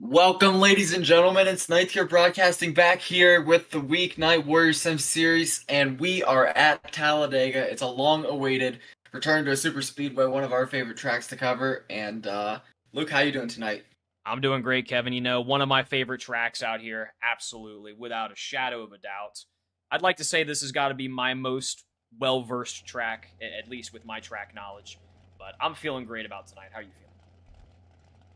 Welcome, ladies and gentlemen. It's Ninth here broadcasting back here with the Weeknight Warrior Sim series, and we are at Talladega. It's a long-awaited return to a super speedway, one of our favorite tracks to cover. And Luke, how you doing tonight? I'm doing great, Kevin. You know, one of my favorite tracks out here, absolutely, without a shadow of a doubt. I'd like to say this has got to be my most well versed track, at least with my track knowledge. But I'm feeling great about tonight. How are you feeling?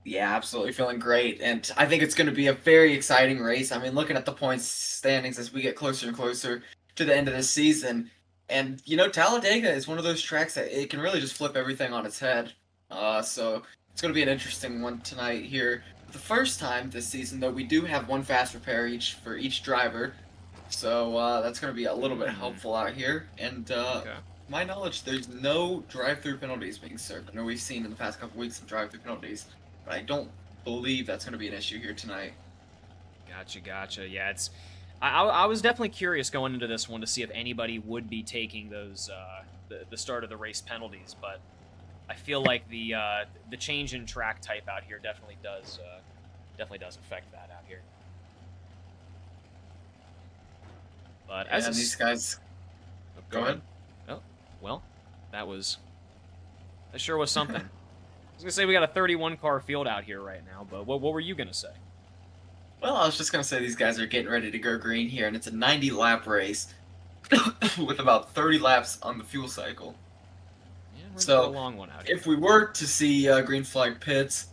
Yeah, absolutely feeling great, and I think it's going to be a very exciting race. I mean, looking at the points standings as we get closer and closer to the end of this season, and Talladega is one of those tracks that it can really just flip everything on its head. So it's going to be an interesting one tonight here. For the first time this season, though, we do have one fast repair for each driver, so that's going to be a little bit helpful out here. And Okay. my knowledge, there's no drive-through penalties being served. I know we've seen in the past couple weeks some drive-through penalties. But I don't believe that's going to be an issue here tonight. Gotcha. Yeah, it's. I was definitely curious going into this one to see if anybody would be taking those the start of the race penalties, but I feel like the change in track type out here definitely does affect that out here. But And these guys, go ahead. Oh, well, that sure was something. I was gonna say we got a 31 car field out here right now, but what were you gonna say? Well, I was just going to say these guys are getting ready to go green here, and it's a 90-lap race with about 30 laps on the fuel cycle. Yeah, we're So, a long one out here. if we were to see green flag pits,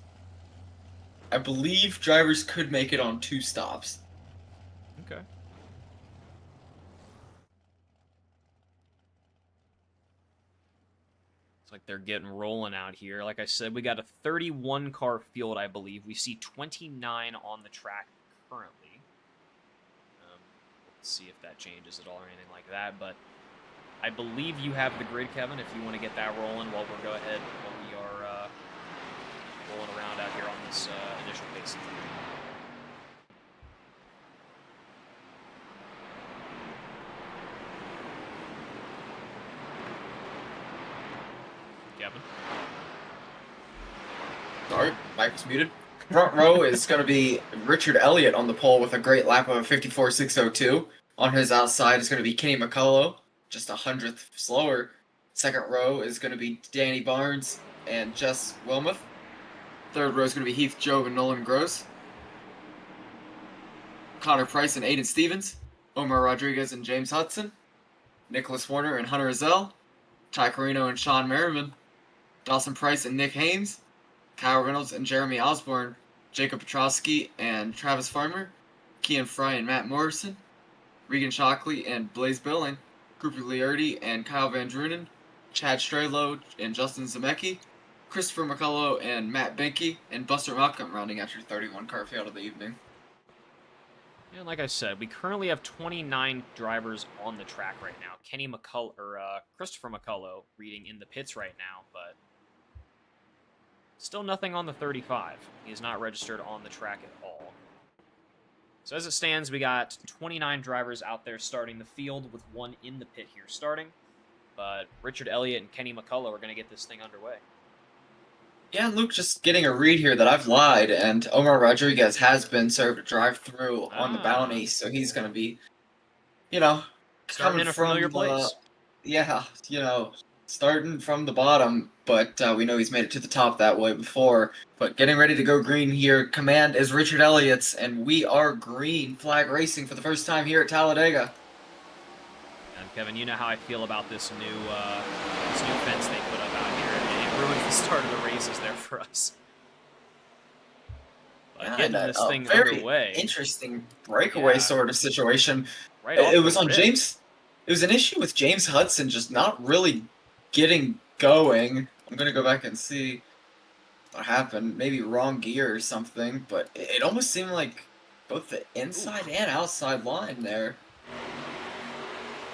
I believe drivers could make it on 2 stops. Okay. Like they're getting rolling out here. Like I said, we got a 31 car field, I believe. We see 29 on the track currently. Let's see if that changes at all or anything like that. But I believe you have the grid, Kevin, if you want to get that rolling while we are rolling around out here on this initial pace. Kevin? Sorry, mic was muted. Front row is going to be Richard Elliott on the pole with a great lap of a 54.602. On his outside is going to be Kenny McCullough, just a hundredth slower. Second row is going to be Danny Barnes and Jess Wilmoth. Third row is going to be Heath Job and Nolan Gross. Connor Price and Aiden Stevens. Omar Rodriguez and James Hudson. Nicholas Warner and Hunter Azell. Ty Carino and Sean Merriman. Dawson Price and Nick Haynes. Kyle Reynolds and Jeremy Osborne, Jacob Petrosky and Travis Farmer, Kian Fry and Matt Morrison, Regan Shockley and Blaze Billing, Cooper Liardi and Kyle Van Drunen, Chad Straylow and Justin Zemecki, Christopher McCullough and Matt Benke, and Buster Malcolm rounding out your 31 car field of the evening. Yeah, like I said, we currently have 29 drivers on the track right now. Christopher McCullough reading in the pits right now, but still nothing on the 35. He is not registered on the track at all. So as it stands, we got 29 drivers out there starting the field with one in the pit here starting. But Richard Elliott and Kenny McCullough are going to get this thing underway. Yeah, Luke, just getting a read here that I've lied, and Omar Rodriguez has been served a drive-through on the bounty, so he's going to be, starting in a familiar place. Starting from the bottom, but we know he's made it to the top that way before. But getting ready to go green here. Command is Richard Elliott's, and we are green flag racing for the first time here at Talladega. And Kevin, you know how I feel about this new fence they put up out here. It ruins the start of the races there for us. But getting this thing underway, interesting breakaway sort of situation. Right off it was the on grid. James. It was an issue with James Hudson just not really getting going. I'm gonna go back and see what happened. Maybe wrong gear or something, but it almost seemed like both the inside and outside line there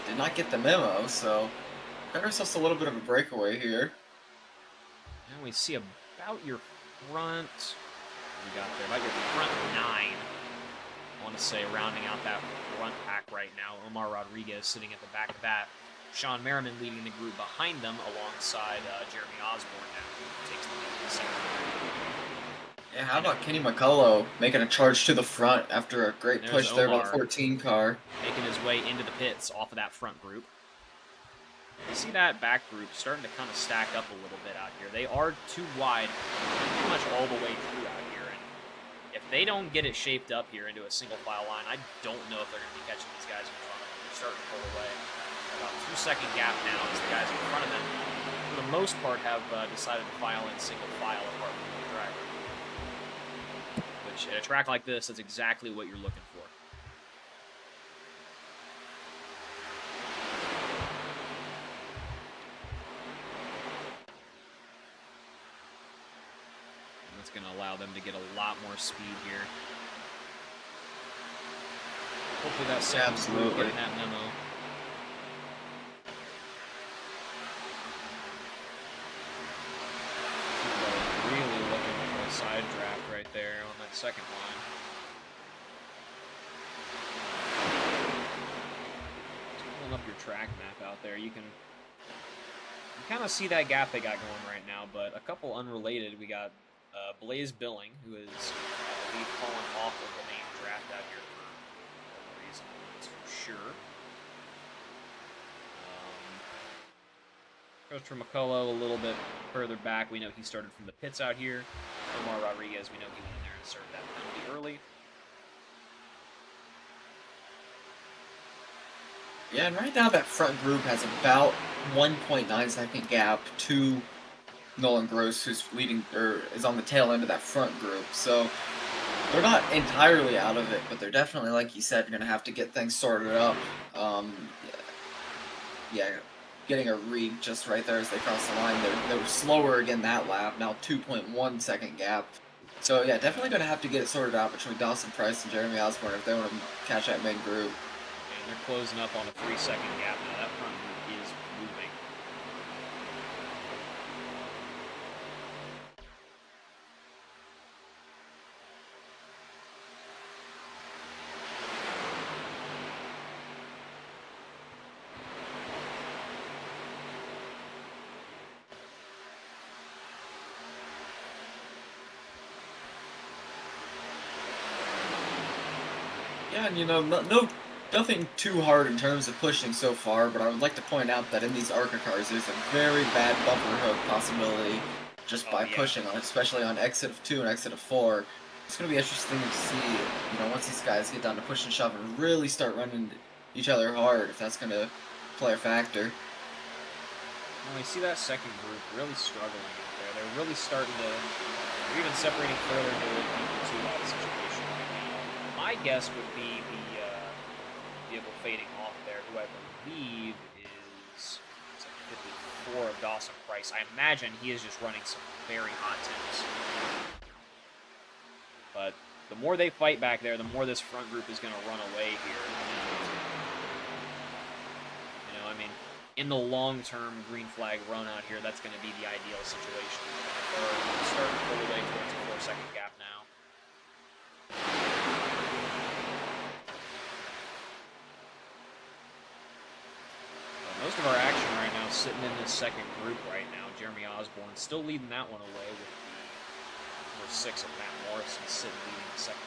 did not get the memo, so got ourselves a little bit of a breakaway here. And we see about your front. What we got there? About your front 9. I want to say rounding out that front pack right now. Omar Rodriguez sitting at the back of that. Sean Merriman leading the group behind them alongside Jeremy Osborne now, who takes the lead in the second. Yeah, how about Kenny McCullough making a charge to the front after a great There's push there by the Omar 14 car? making his way into the pits off of that front group. You see that back group starting to kind of stack up a little bit out here. They are too wide pretty much all the way through out here. And if they don't get it shaped up here into a single file line, I don't know if they're going to be catching these guys in front of them. They're starting to pull away. About 2-second gap now as the guys in front of them, for the most part, have decided to file in single file apart from the track. Which, at a track like this, that's exactly what you're looking for. That's going to allow them to get a lot more speed here. Hopefully that second group getting that memo. Really looking for a side draft right there on that second line. Just pulling up your track map out there, you can kind of see that gap they got going right now, but a couple unrelated. We got Blaze Billing, who is, I believe, falling off of the main draft out here for no reason, that's for sure. Christopher McCullough a little bit further back. We know he started from the pits out here. Omar Rodriguez, we know he went in there and served that penalty early. Yeah, and right now that front group has about 1.9 second gap to Nolan Gross, who's leading or is on the tail end of that front group. So they're not entirely out of it, but they're definitely, like you said, going to have to get things sorted up. Yeah, getting a read just right there as they cross the line. They were slower again that lap. Now 2.1 second gap. So yeah, definitely going to have to get it sorted out between Dawson Price and Jeremy Osborne if they want to catch that main group. And they're closing up on a 3-second gap now. That front group is moving. Yeah, and nothing too hard in terms of pushing so far, but I would like to point out that in these ARCA cars, there's a very bad bumper hook possibility just by pushing on, especially on exit of 2 and exit of 4. It's going to be interesting to see, once these guys get down to push and shove and really start running each other hard, if that's going to play a factor. Well, we see that second group really struggling out there. They're really starting to, they're even separating further into the people too out of the situation right now. My guess would be the vehicle fading off there, who I believe is like 54 of Dawson Price. I imagine he is just running some very hot temps. But the more they fight back there, the more this front group is going to run away here. I mean, in the long-term green flag run out here, that's going to be the ideal situation. They're starting to pull away towards a 4-second gap now. Most of our action right now is sitting in this second group right now. Jeremy Osborne still leading that one away with the number 6 of Matt Morrison sitting leading the second.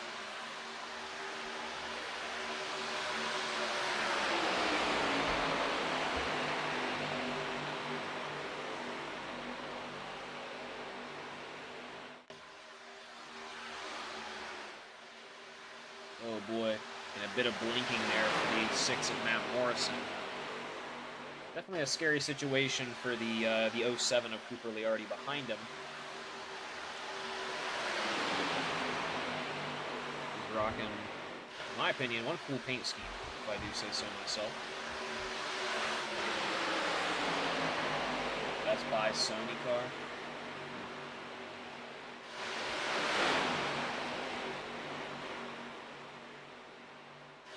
Oh boy, and a bit of blinking there for the 6 of Matt Morrison. Definitely a scary situation for the 07 of Cooper Liardi behind him. He's rocking, in my opinion, one cool paint scheme, if I do say so myself. Best Buy Sony car.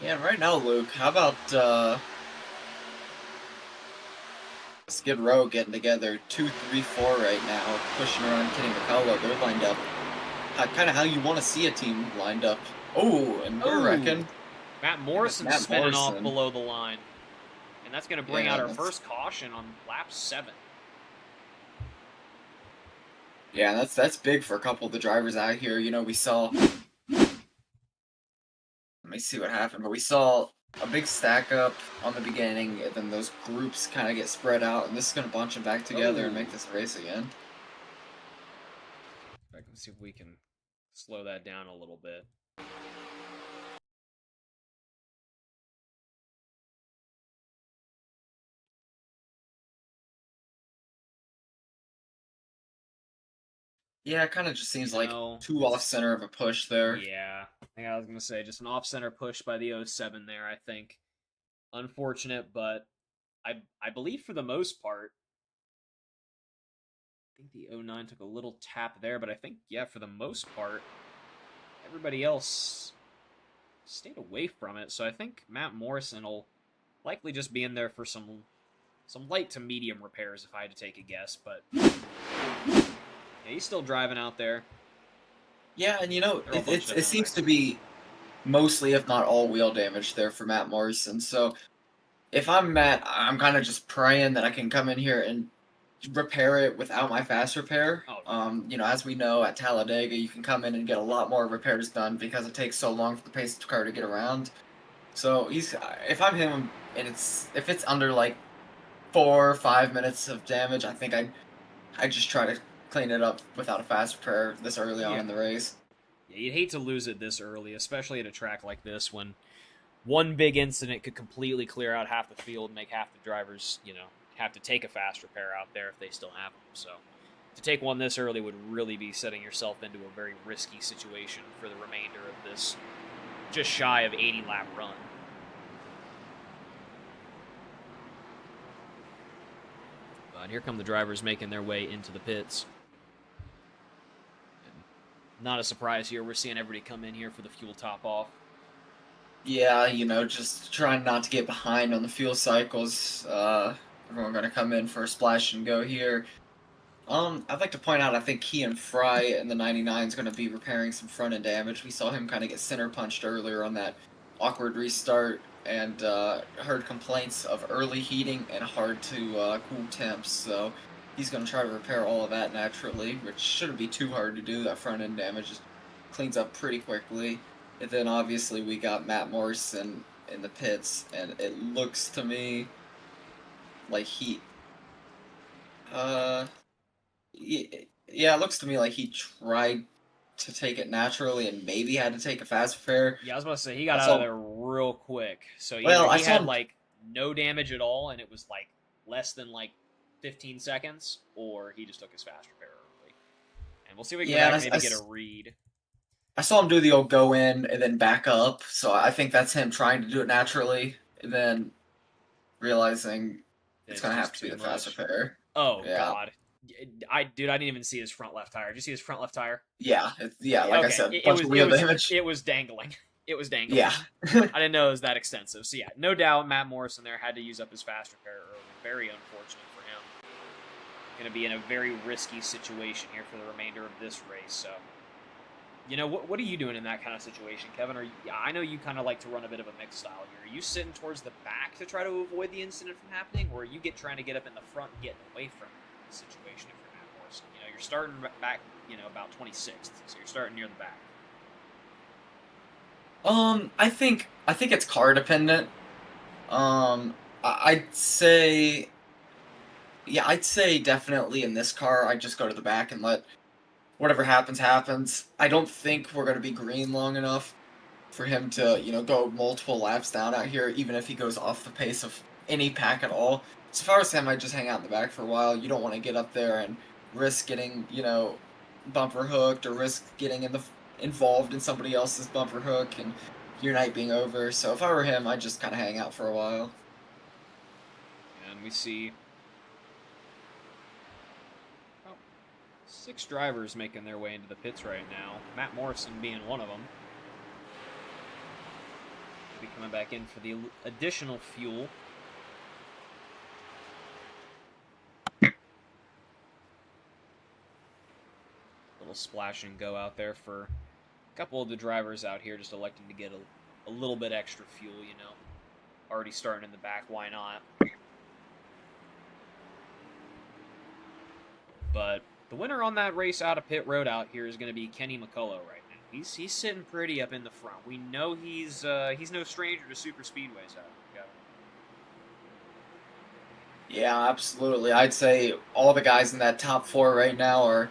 Yeah, right now, Luke, how about Skid Row getting together 2, 3, 4 right now, pushing around Kenny McCullough. They're lined up kind of how you want to see a team lined up. Oh, and we're wrecking. Matt Morrison's spinning off below the line. And that's going to bring out our first caution on lap 7. Yeah, that's big for a couple of the drivers out here. You know, we saw. Let me see what happened, but we saw a big stack up on the beginning, and then those groups kind of get spread out, and this is gonna bunch them back together and make Oh. this race again. Let's see if we can slow that down a little bit. Yeah, it kind of just You seems like know, too off center of a push there. yeah. I think I was gonna say just an off-center push by the '07 there. I think unfortunate, but I believe for the most part, I think the '09 took a little tap there, but I think yeah, for the most part, everybody else stayed away from it. So I think Matt Morrison will likely just be in there for some light to medium repairs if I had to take a guess, but yeah, he's still driving out there. Yeah, and you know, They're all bunched up it down the seems to backside. be mostly, if not all, wheel damage there for Matt Morrison. So if I'm Matt, I'm kind of just praying that I can come in here and repair it without my fast repair. Oh, You know, as we know at Talladega, you can come in and get a lot more repairs done because it takes so long for the pace car to get around. So if I'm him and if it's under like 4 or 5 minutes of damage, I think I just try to clean it up without a fast repair this early on yeah. in the race. Yeah, you'd hate to lose it this early, especially at a track like this when one big incident could completely clear out half the field and make half the drivers, have to take a fast repair out there if they still have them. So to take one this early would really be setting yourself into a very risky situation for the remainder of this just shy of 80 lap run. But here come the drivers making their way into the pits. Not a surprise here. We're seeing everybody come in here for the fuel top off. Yeah, you know, just trying not to get behind on the fuel cycles. Everyone going to come in for a splash and go here. I'd like to point out, I think Kean Fry in the 99 is going to be repairing some front end damage. We saw him kind of get center punched earlier on that awkward restart, and heard complaints of early heating and hard to cool temps. So he's going to try to repair all of that naturally, which shouldn't be too hard to do. That front end damage just cleans up pretty quickly. And then obviously we got Matt Morrison in the pits, and it looks to me like uh, yeah, it looks to me like he tried to take it naturally and maybe had to take a fast repair. Yeah, I was about to say, he got I out of saw, there real quick. So either well, I he saw had, him, no damage at all, and it was, less than, 15 seconds, or he just took his fast repair early. And we'll see if we can yeah, go back and maybe get a read. I saw him do the old go in and then back up, so I think that's him trying to do it naturally, and then realizing it's It's gonna have just to be too the fast much. repair. Oh, Yeah, God. I didn't even see his front left tire. Did you see his front left tire? yeah, like I Okay, said, bunch of wheel damage. it was dangling. It was dangling. Yeah. I didn't know it was that extensive. So yeah, no doubt Matt Morrison there had to use up his fast repair early. Very unfortunate for him. Going to be in a very risky situation here for the remainder of this race. So, what are you doing in that kind of situation, Kevin? I know you kind of like to run a bit of a mixed style here. Are you sitting towards the back to try to avoid the incident from happening, or are you trying to get up in the front and getting away from the situation if you're Matt Morrison? You're starting back, about 26th, so you're starting near the back. I think it's car dependent. I'd say, yeah, I'd say definitely in this car, I'd just go to the back and let whatever happens, happens. I don't think we're going to be green long enough for him to, go multiple laps down out here, even if he goes off the pace of any pack at all. So if I was him, I'd just hang out in the back for a while. You don't want to get up there and risk getting, bumper hooked or risk getting involved in somebody else's bumper hook and your night being over. So if I were him, I'd just kind of hang out for a while. And we see 6 drivers making their way into the pits right now. Matt Morrison being one of them. He'll be coming back in for the additional fuel. Little splash and go out there for a couple of the drivers out here just electing to get a little bit extra fuel, Already starting in the back, why not? But The winner on that race out of pit road out here is going to be Kenny McCullough right now. He's sitting pretty up in the front. We know he's no stranger to super speedways out here. Yeah, absolutely. I'd say all the guys in that top 4 right now are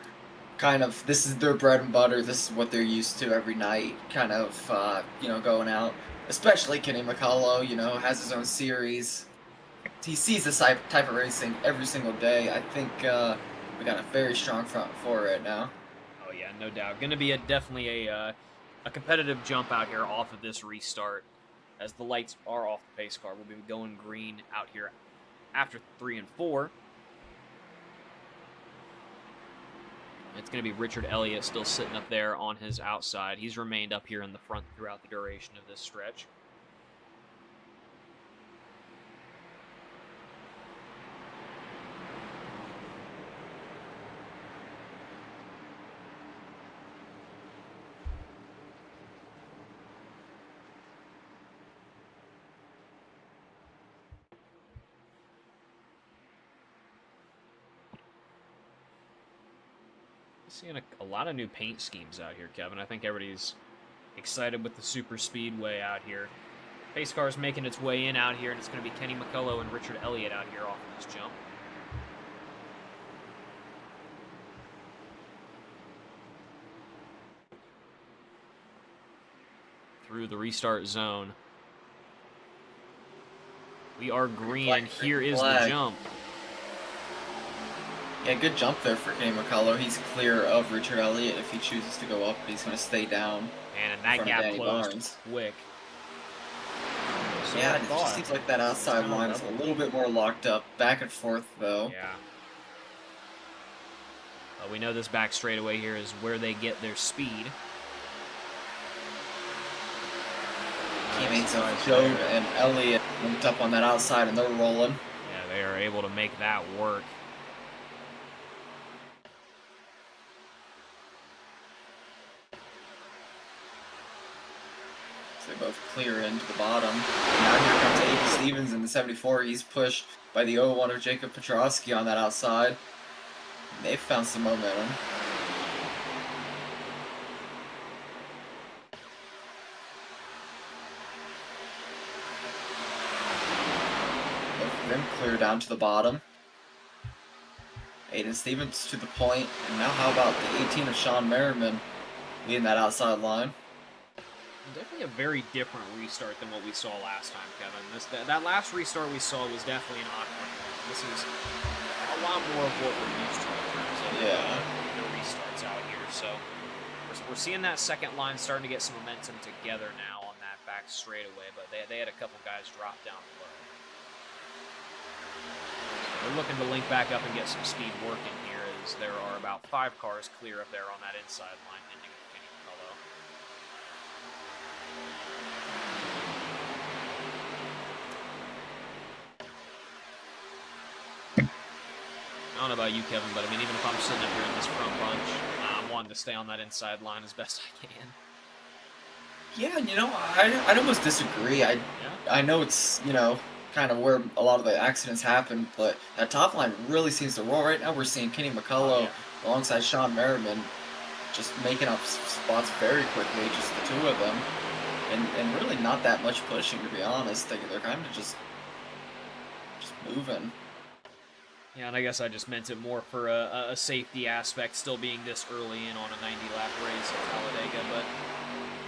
kind of, this is their bread and butter. This is what they're used to every night, kind of, going out. Especially Kenny McCullough, has his own series. He sees this type of racing every single day. I think we got a very strong front 4 right now. Oh yeah, no doubt. Going to be definitely a competitive jump out here off of this restart. As the lights are off the pace car, we'll be going green out here after 3 and 4. It's going to be Richard Elliott still sitting up there on his outside. He's remained up here in the front throughout the duration of this stretch. Seeing a lot of new paint schemes out here, Kevin. I think everybody's excited with the super speedway out here. Pace car's making its way in out here, and it's going to be Kenny McCullough and Richard Elliott out here off of this jump. Through the restart zone. We are green, and here is the jump. Yeah, good jump there for Kenny McCullough. He's clear of Richard Elliott if he chooses to go up, but he's going to stay down. And that gap closed quick. So yeah, it just seems like that outside line is a little bit more locked up. Back and forth, though. Yeah. We know this back straightaway here is where they get their speed. Teammates of Joe and Elliott linked up on that outside, and they're rolling. Yeah, they are able to make that work. They both clear into the bottom. And now here comes A.B. Stevens in the 74. He's pushed by the 0-1 of Jacob Petrosky on that outside. And they've found some momentum. Both of them clear down to the bottom. Aiden Stevens to the point. And now how about the 18 of Sean Merriman leading that outside line? Definitely a very different restart than what we saw last time, Kevin. That last restart we saw was definitely an awkward one. This is a lot more of what we're used to in terms of the restarts out here. So we're seeing that second line starting to get some momentum together now on that back straightaway, but they had a couple guys drop down below. They're looking to link back up and get some speed working here, as there are about 5 cars clear up there on that inside line, ending with Kenny McCullough. I don't know about you, Kevin, but I mean, even if I'm sitting up here in this front bunch, I'm wanting to stay on that inside line as best I can. Yeah, I'd almost disagree. I know it's, kind of where a lot of the accidents happen, but that top line really seems to roll right now. We're seeing Kenny McCullough alongside Sean Merriman just making up spots very quickly, just the two of them, and really not that much pushing, to be honest. They're kind of just moving. Yeah, and I guess I just meant it more for a safety aspect, still being this early in on a 90-lap race at Talladega, but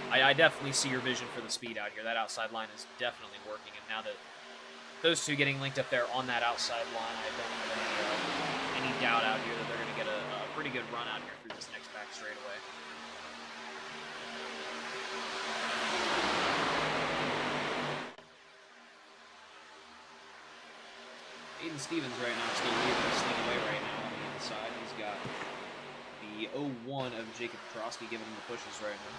I definitely see your vision for the speed out here. That outside line is definitely working, and now that those two getting linked up there on that outside line, I don't have any doubt out here that they're going to get a pretty good run out here through this next back straightaway. Aiden Stevens right now still leading this thing away right now on the inside. He's got the 0-1 of Jacob Petrosky giving him the pushes right now.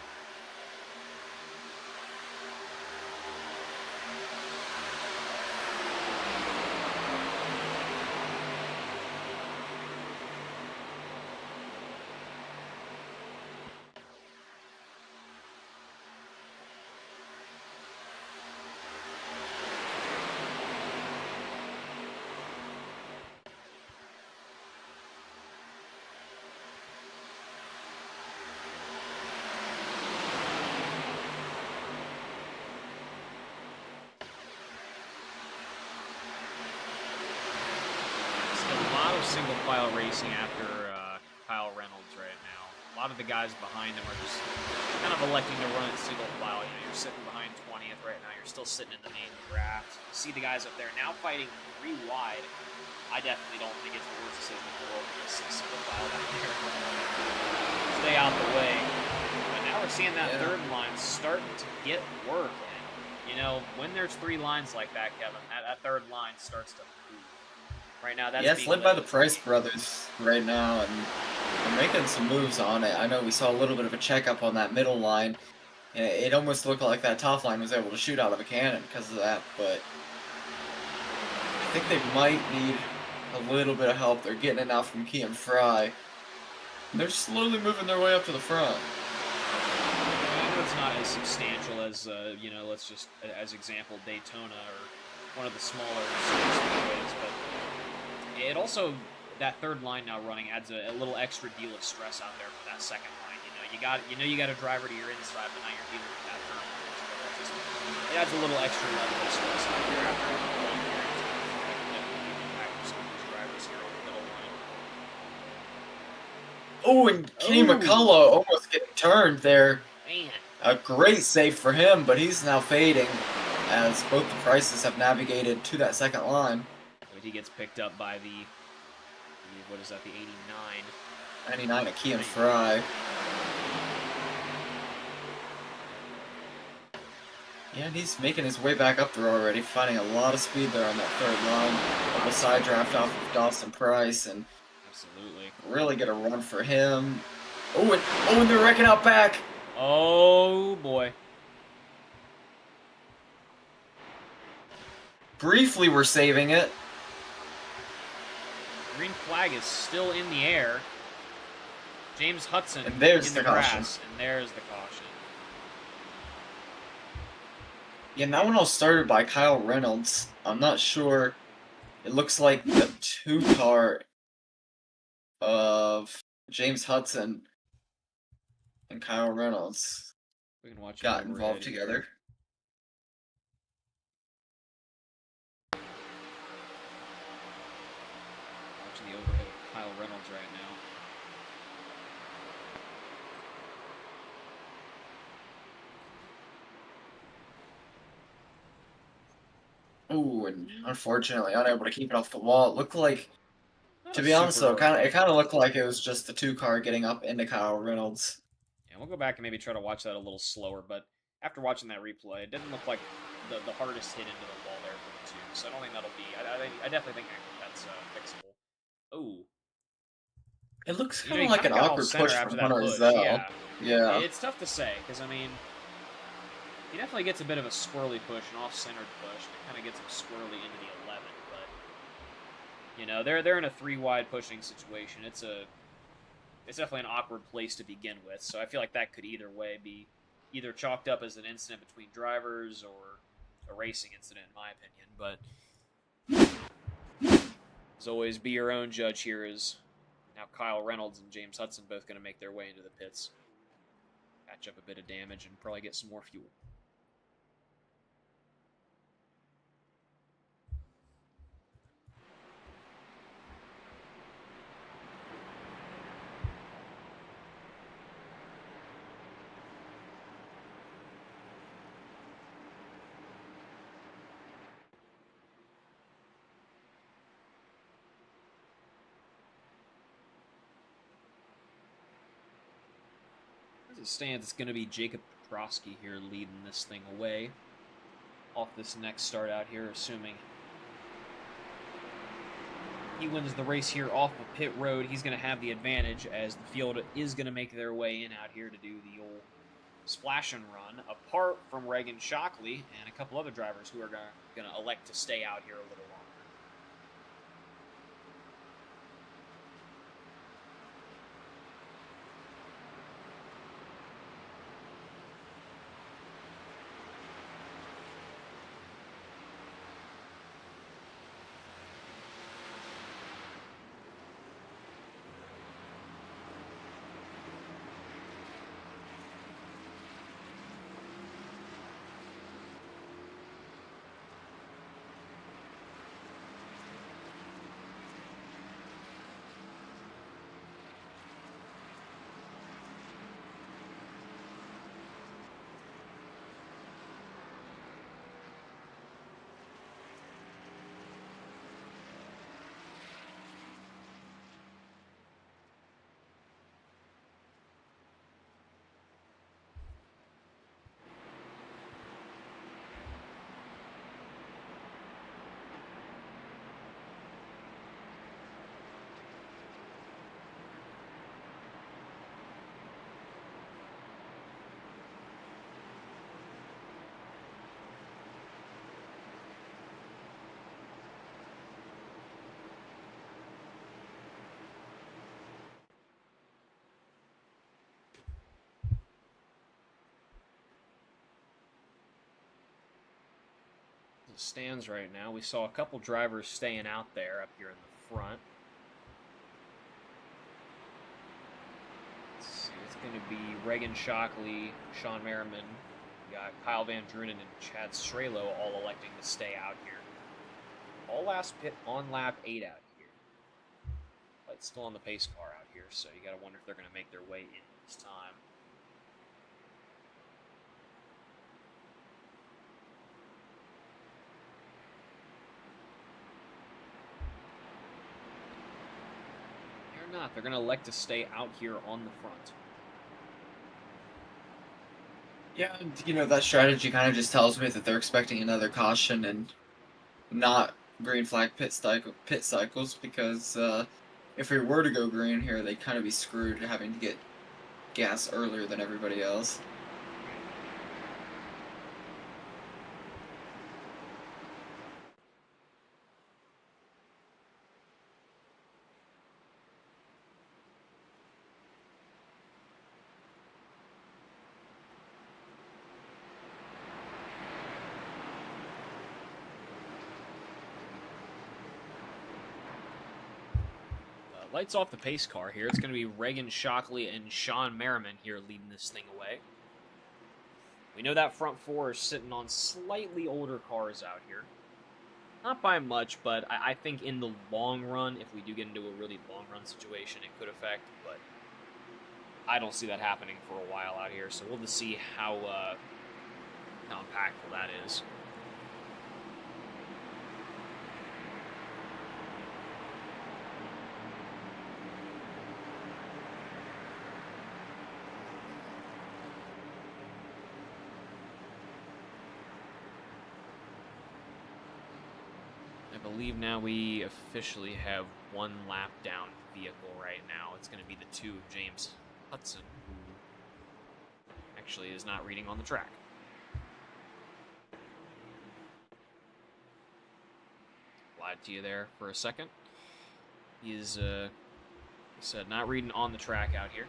no single file racing after Kyle Reynolds right now. A lot of the guys behind him are just kind of electing to run it single file. You know, you're sitting behind 20th right now. You're still sitting in the main draft. You see the guys up there now fighting 3 wide. I definitely don't think it's the worst decision in the world to just single file down there. Stay out the way. But now we're seeing that third line starting to get work. And, you know, when there's 3 lines like that, Kevin, that third line starts to move. Right now, that's it's led by the Price brothers right now, and they're making some moves on it. I know we saw a little bit of a checkup on that middle line. It almost looked like that top line was able to shoot out of a cannon because of that, but I think they might need a little bit of help. They're getting it now from Key and Fry. They're slowly moving their way up to the front. I know it's not as substantial as, you know, let's just, as example, Daytona or one of the smaller speedways, but it also, that third line now running adds a little extra deal of stress out there for that second line. You got a driver to your inside, but now you're dealing with that third line. It adds a little extra level of stress out there after a long period of time. Definitely impact some of these drivers here on the middle line. Oh, and Kenny McCullough almost getting turned there. Man. A great save for him, but he's now fading as both the Prices have navigated to that second line. But he gets picked up by the what is that, the 89. 99 at Key and Fry. Yeah, and he's making his way back up there already, finding a lot of speed there on that third line. A side draft off of Dawson Price, and absolutely really get a run for him. Oh, and they're wrecking out back. Oh, boy. Briefly, we're saving it. Green flag is still in the air. James Hudson and there's in the grass, caution. and there's the caution. Yeah, that one all started by Kyle Reynolds. I'm not sure. It looks like the 2-car of James Hudson and Kyle Reynolds we can watch got involved together. Watching the overhead of Kyle Reynolds right now. Ooh, and unfortunately unable to keep it off the wall. It looked like, to be honest though, it kind of looked like it was just the 2-car getting up into Kyle Reynolds. Yeah, we'll go back and maybe try to watch that a little slower, but after watching that replay, it didn't look like the hardest hit into the wall there for the 2, so I don't think that'll be... I definitely think that's fixable. Oh. It looks kind of like an awkward push from Hunter Zell. Yeah. It's tough to say, because, I mean, he definitely gets a bit of a squirrely push, an off-centered push, and it kind of gets him squirrely into the 11, but, you know, they're in a 3-wide pushing situation. It's definitely an awkward place to begin with, so I feel like that could either way be either chalked up as an incident between drivers or a racing incident, in my opinion, but as always, be your own judge here. Is now Kyle Reynolds and James Hudson both going to make their way into the pits, patch up a bit of damage, and probably get some more fuel. As it stands, it's going to be Jacob Petrosky here leading this thing away off this next start out here, assuming he wins the race here off of pit road. He's going to have the advantage as the field is going to make their way in out here to do the old splash and run, apart from Reagan Shockley and a couple other drivers who are going to elect to stay out here a little longer. the stands right now. We saw a couple drivers staying out there up here in the front. Let's see, it's going to be Reagan Shockley, Sean Merriman. We got Kyle Van Drunen and Chad Strelo all electing to stay out here. All last pit on lap 8 out here. But it's still on the pace car out here, so you got to wonder if they're going to make their way in this time. They're not. They're going to elect to stay out here on the front. Yeah, you know, that strategy kind of just tells me that they're expecting another caution and not green flag pit cycles, because if we were to go green here, they'd kind of be screwed having to get gas earlier than everybody else. Lights off the pace car here. It's going to be Reagan Shockley and Sean Merriman here leading this thing away. We know that front four is sitting on slightly older cars out here. Not by much, but I think in the long run, if we do get into a really long run situation, it could affect, but I don't see that happening for a while out here, so we'll just see how impactful that is. I believe now we officially have one lap down vehicle right now. It's going to be the 2 of James Hudson, who actually is not reading on the track. Lied to you there for a second. He is, like I said, not reading on the track out here.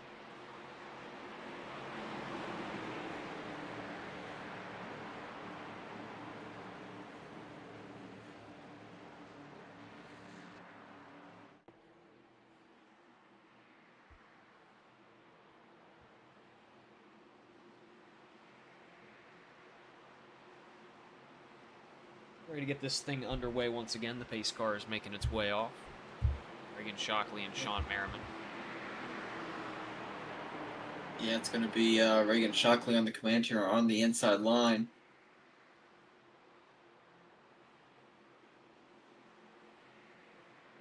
Ready to get this thing underway once again. The pace car is making its way off. Reagan Shockley and Sean Merriman. Yeah, it's going to be Reagan Shockley on the command here on the inside line.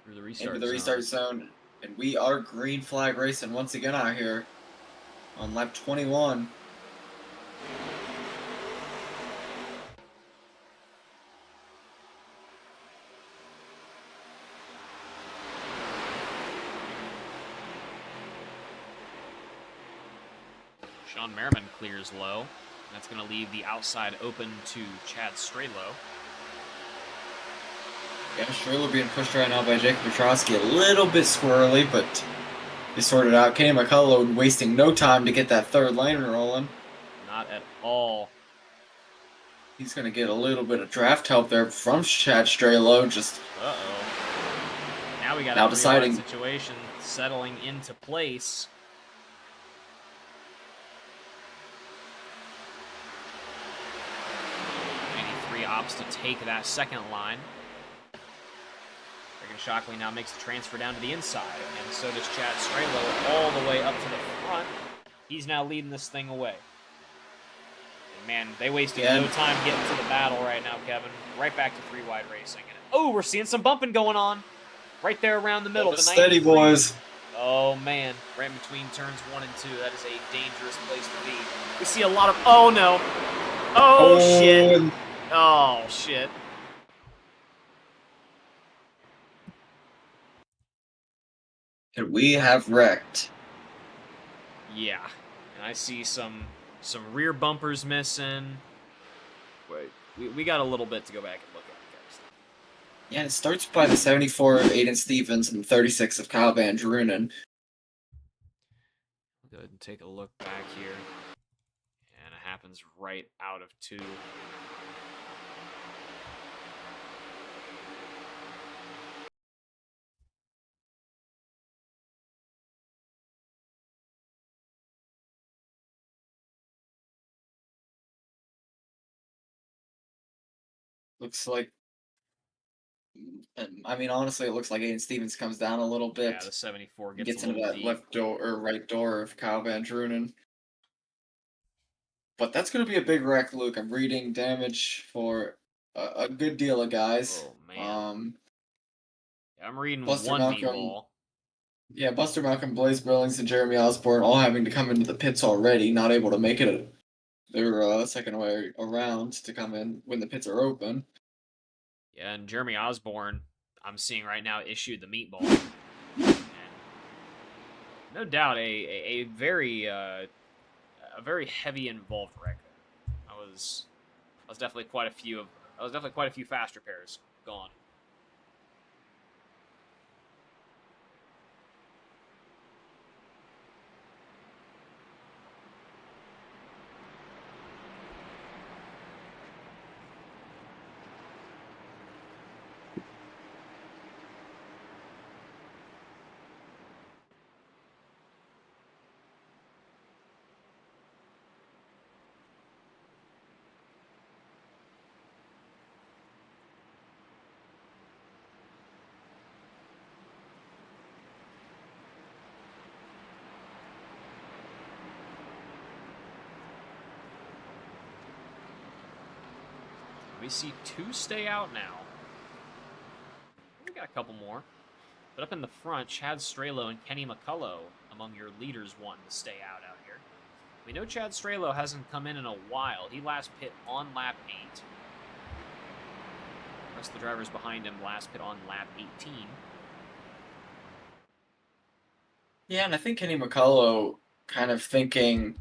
Through the restart into the restart zone. And we are green flag racing once again out here on lap 21. Sean Merriman clears low. That's going to leave the outside open to Chad Strelo. Yeah, Strelo being pushed right now by Jacob Petrosky. A little bit squirrely, but he sorted out. Kenny McCullough wasting no time to get that third lane rolling. Not at all. He's going to get a little bit of draft help there from Chad Strelo. Just now we got now a deciding situation settling into place. Opts to take that second line. Reagan Shockley now makes the transfer down to the inside, and so does Chad Strelo all the way up to the front. He's now leading this thing away. And man, they wasted no time getting to the battle right now, Kevin. Right back to 3-wide racing. And, we're seeing some bumping going on. Right there around the middle. Steady, boys. Oh, man. Right between turns 1 and 2. That is a dangerous place to be. We see a lot of... Oh, no. Oh, shit. Oh, shit. And we have wrecked. Yeah. And I see some rear bumpers missing. Wait, we got a little bit to go back and look at, guys. Yeah, it starts by the 74 of Aiden Stevens and 36 of Kyle Van Drunen. Go ahead and take a look back here. And it happens right out of 2. Looks like, I mean, honestly, it looks like Aiden Stevens comes down a little Yeah, bit, the 74 and gets a gets into little that deep. left door or right door of Kyle Van Drunen. But that's going to be a big wreck, Luke. I'm reading damage for a good deal of guys. Oh, man. Yeah, I'm reading Buster one Malcolm, meatball. yeah, Buster Malcolm, Blaze Billings, and Jeremy Osborne all having to come into the pits already, not able to make it their second way around to come in when the pits are open. Yeah, and Jeremy Osborne, I'm seeing right now, issued the meatball. And no doubt, a very heavy involved wreck there. I was definitely quite a few fast repairs gone. We see 2 stay out now. We got a couple more. But up in the front, Chad Strelo and Kenny McCullough among your leaders wanting to stay out here. We know Chad Strelo hasn't come in a while. He last pit on lap 8. The rest of the drivers behind him last pit on lap 18. Yeah, and I think Kenny McCullough kind of thinking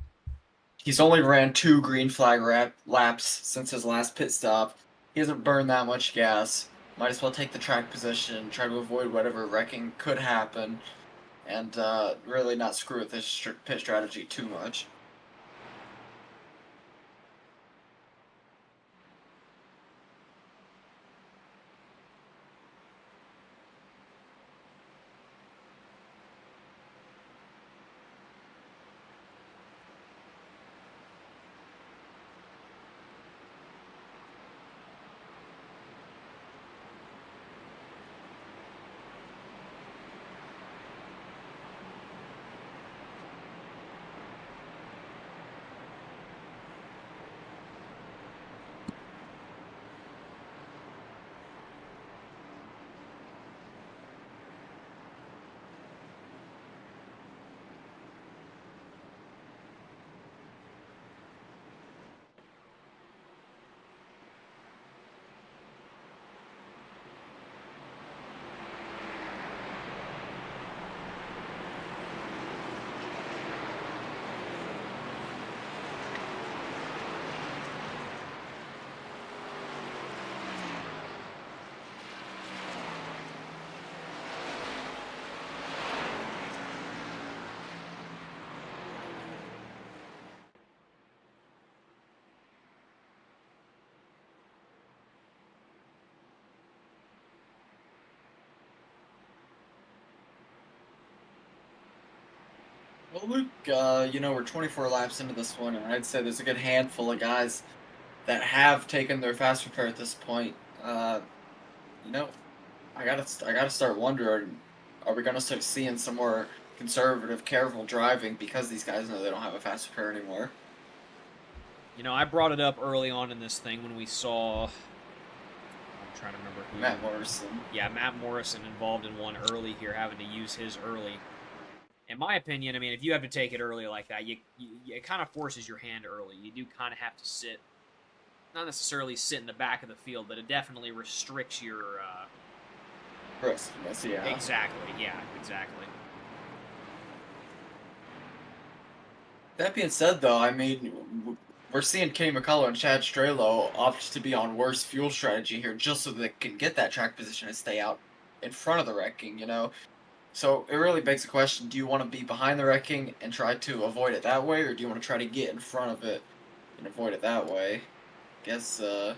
he's only ran 2 green flag laps since his last pit stop. He hasn't burned that much gas. Might as well take the track position, try to avoid whatever wrecking could happen, and really not screw with his pit strategy too much. Well, Luke, we're 24 laps into this one, and I'd say there's a good handful of guys that have taken their fast repair at this point. You know, I gotta start wondering, are we gonna start seeing some more conservative, careful driving because these guys know they don't have a fast repair anymore? You know, I brought it up early on in this thing when we saw. I'm trying to remember who. Matt Morrison. Yeah, Matt Morrison involved in one early here, having to use his early. In my opinion, I mean, if you have to take it early like that, it kind of forces your hand early. You do kind of have to sit, not necessarily sit in the back of the field, but it definitely restricts your. Aggressiveness, yeah. Exactly. Yeah. Exactly. That being said, though, I mean, we're seeing Kenny McCullough and Chad Strelo opt to be on worse fuel strategy here just so they can get that track position and stay out in front of the wrecking, you know? So it really begs the question, do you want to be behind the wrecking and try to avoid it that way, or do you want to try to get in front of it and avoid it that way? Guess, I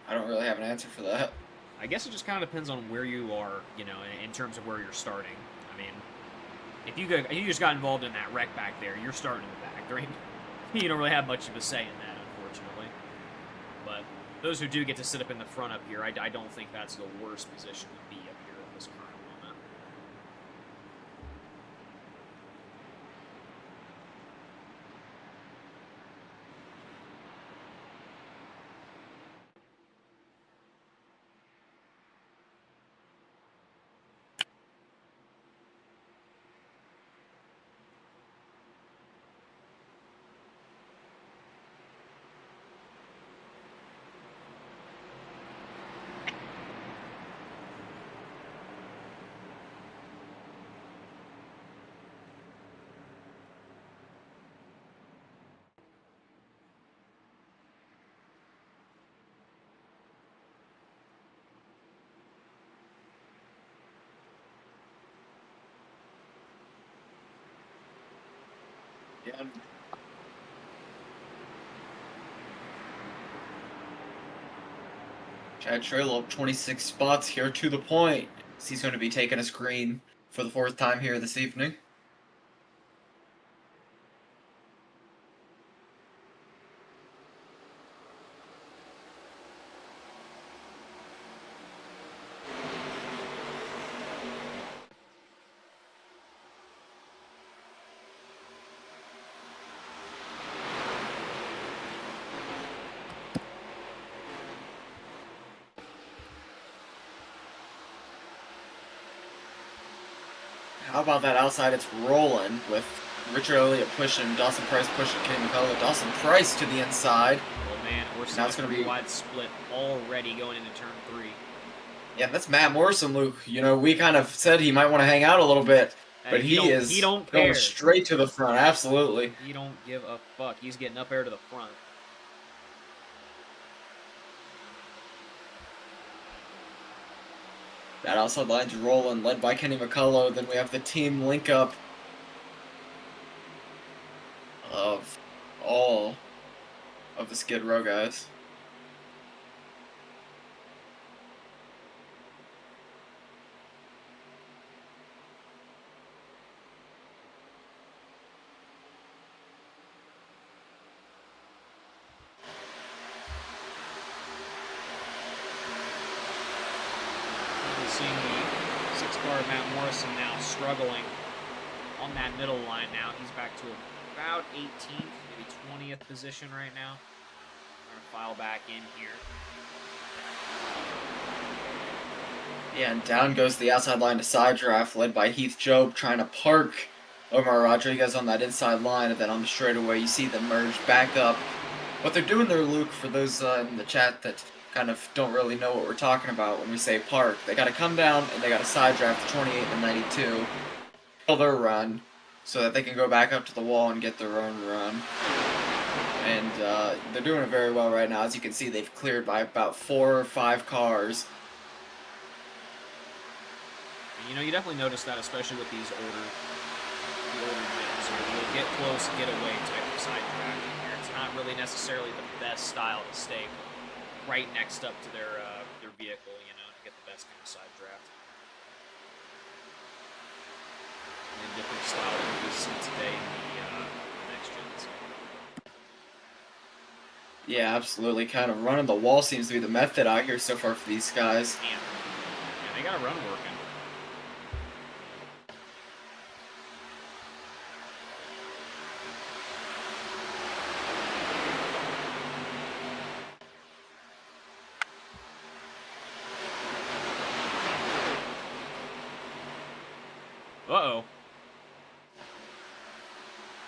don't really have an answer for that. I guess it just kind of depends on where you are, you know, in terms of where you're starting. I mean, if you just got involved in that wreck back there, you're starting in the back. There ain't, you don't really have much of a say in that, unfortunately. But those who do get to sit up in the front up here, I don't think that's the worst position to be up here at this current moment. Yeah. Chad Trail up 26 spots here to the point. He's going to be taking a screen for the 4th time here this evening. How about that outside? It's rolling with Richard Elliott pushing, Dawson Price pushing Kenny McCullough. Dawson Price to the inside. Oh man, we're seeing a three-wide split already going into turn 3. Yeah, that's Matt Morrison, Luke. You know, we kind of said he might want to hang out a little bit, but he don't going straight to the front. Absolutely. He don't give a fuck. He's getting up there to the front. That outside line's rolling, led by Kenny McCullough. Then we have the team link up of all of the Skid Row guys. Seeing the 6-car Matt Morrison now struggling on that middle line now. He's back to about 18th, maybe 20th position right now. I'm going to file back in here. Yeah, and down goes the outside line to side draft, led by Heath Job, trying to park Omar Rodriguez on that inside line, and then on the straightaway you see them merge back up. What they're doing there, Luke, for those in the chat that kind of don't really know what we're talking about when we say park, they got to come down and they got to side draft the 28 and 92, kill their run, so that they can go back up to the wall and get their own run. And they're doing it very well right now. As you can see, they've cleared by about 4 or 5 cars. You know, you definitely notice that, especially with these older gyms, where you'll get close, get away type of side drafting here. It's not really necessarily the best style to stay right next up to their vehicle, you know, to get the best kind of side draft. And a different style than we see today in the next gens. Yeah, absolutely. Kind of running the wall seems to be the method out here so far for these guys. Yeah, they got a run working. Uh-oh.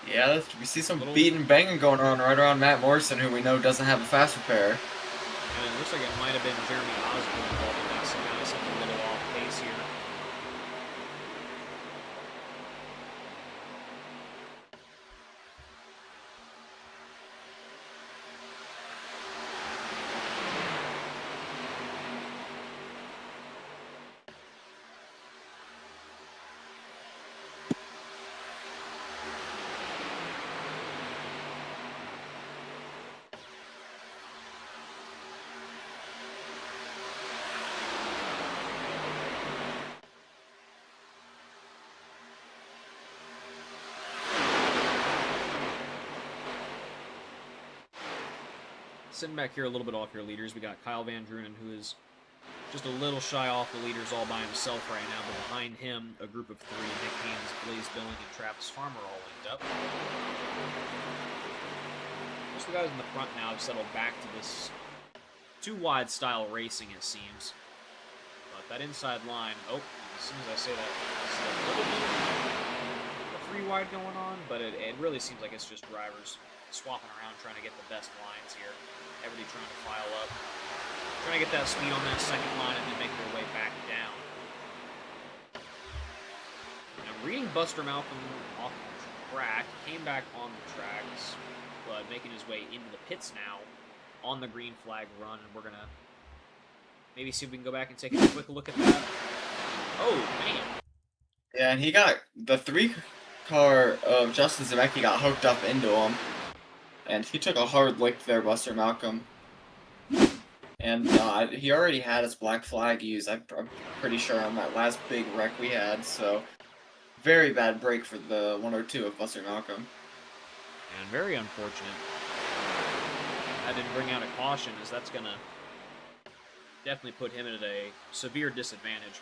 Yeah, we see some beating and banging going on right around Matt Morrison, who we know doesn't have a fast repair. And it looks like it might have been Jeremy Osborne involved in that, so now he's a little off pace here. sitting back here a little bit off your leaders. We got Kyle Van Drunen, who is just a little shy off the leaders all by himself right now, but behind him, a group of three, Nick Haynes, Blaze Billing, and Travis Farmer all linked up. Most of the guys in the front now have settled back to this two-wide style racing, it seems. But that inside line, as soon as I say that, it's a little bit of a three-wide going on, but it really seems like it's just drivers swapping around, trying to get the best lines here. Everybody trying to file up, trying to get that speed on that second line and then make their way back down. Now, reading Buster Malcolm off the track, came back on the tracks, but making his way into the pits now on the green flag run, and we're going to maybe see if we can go back and take a quick look at that. Oh, man. Yeah, and he got the 3-car of Justin Zemecki got hooked up into him. And he took a hard lick there, Buster Malcolm. And he already had his black flag used, I'm pretty sure, on that last big wreck we had. So, very bad break for the 102 of Buster Malcolm. And very unfortunate. I didn't bring out a caution, as that's going to definitely put him at a severe disadvantage.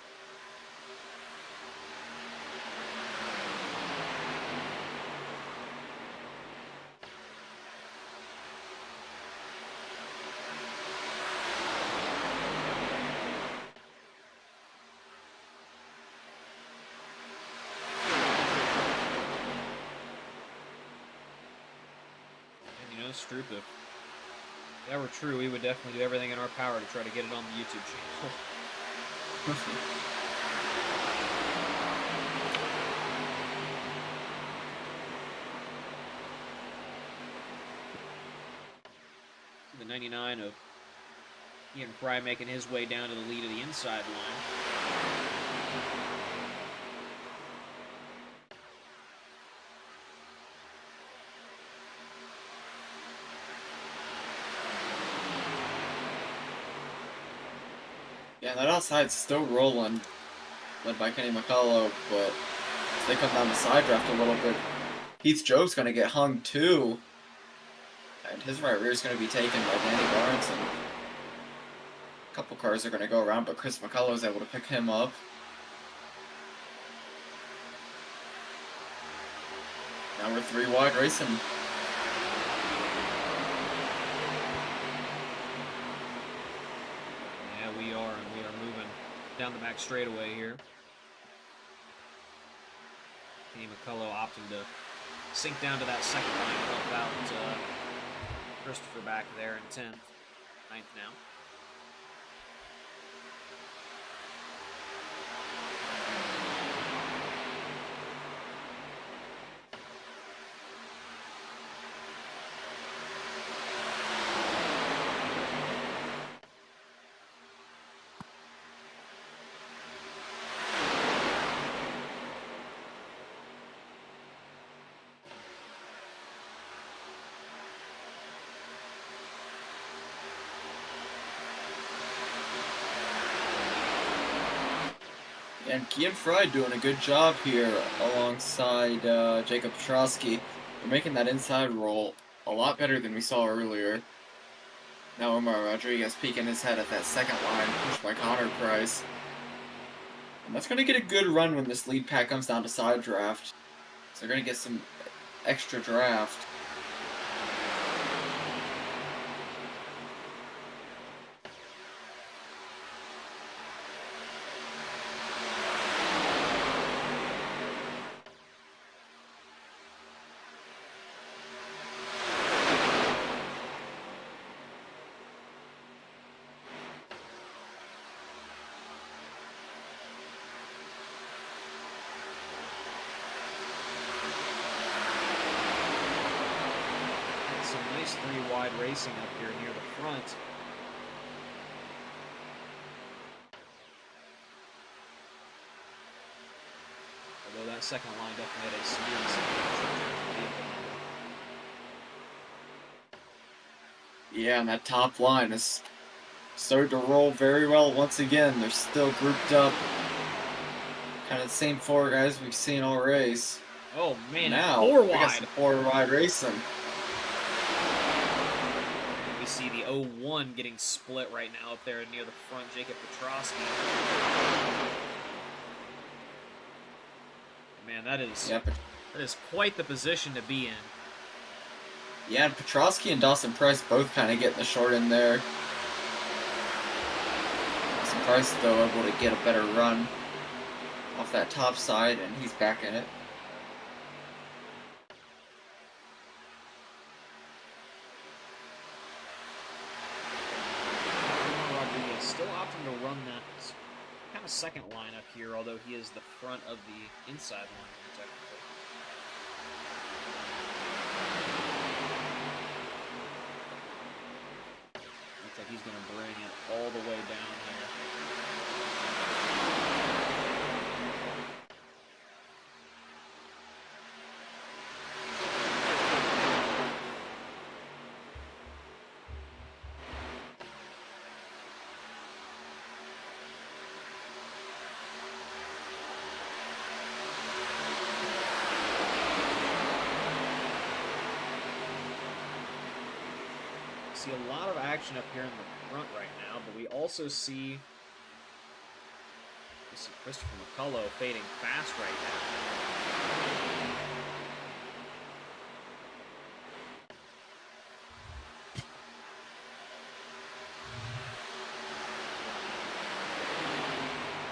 Stroop, if that were true, we would definitely do everything in our power to try to get it on the YouTube channel. The 99 of Ian Fry making his way down to the lead of the inside line. Yeah, that outside's still rolling, led by Kenny McCullough, but as they come down the side draft a little bit, Heath Jobe's going to get hung too, and his right rear is going to be taken by Danny Barnes, and a couple cars are going to go around, but Chris McCullough is able to pick him up. Now we're 3 wide racing. We are, and we are moving down the back straightaway here. Kenny McCullough opting to sink down to that second line, help out Christopher back there in 10th, 9th now. And Kian Fry doing a good job here alongside Jacob Petrosky. They're making that inside roll a lot better than we saw earlier. Now Omar Rodriguez peeking his head at that second line, pushed by Connor Price. And that's going to get a good run when this lead pack comes down to side draft. So they're going to get some extra draft. Nice 3 wide racing up here near the front. Although that second line definitely had a severe disadvantage. Yeah, and that top line is started to roll very well once again. They're still grouped up. Kind of the same 4 guys we've seen all race. Oh man, now 4 we got wide. some 4 wide racing. We see the 0-1 getting split right now up there near the front. Jacob Petrosky. Man, that is quite the position to be in. Yeah, and Petrosky and Dawson Price both kind of getting the short end there. Dawson Price, though, able to get a better run off that top side, and he's back in it. Rodriguez still opting to run that kind of second lineup here, although he is the front of the inside line here, technically. Looks like he's going to bring it all the way down here. See a lot of action up here in the front right now, but we also see Christopher McCullough fading fast right now.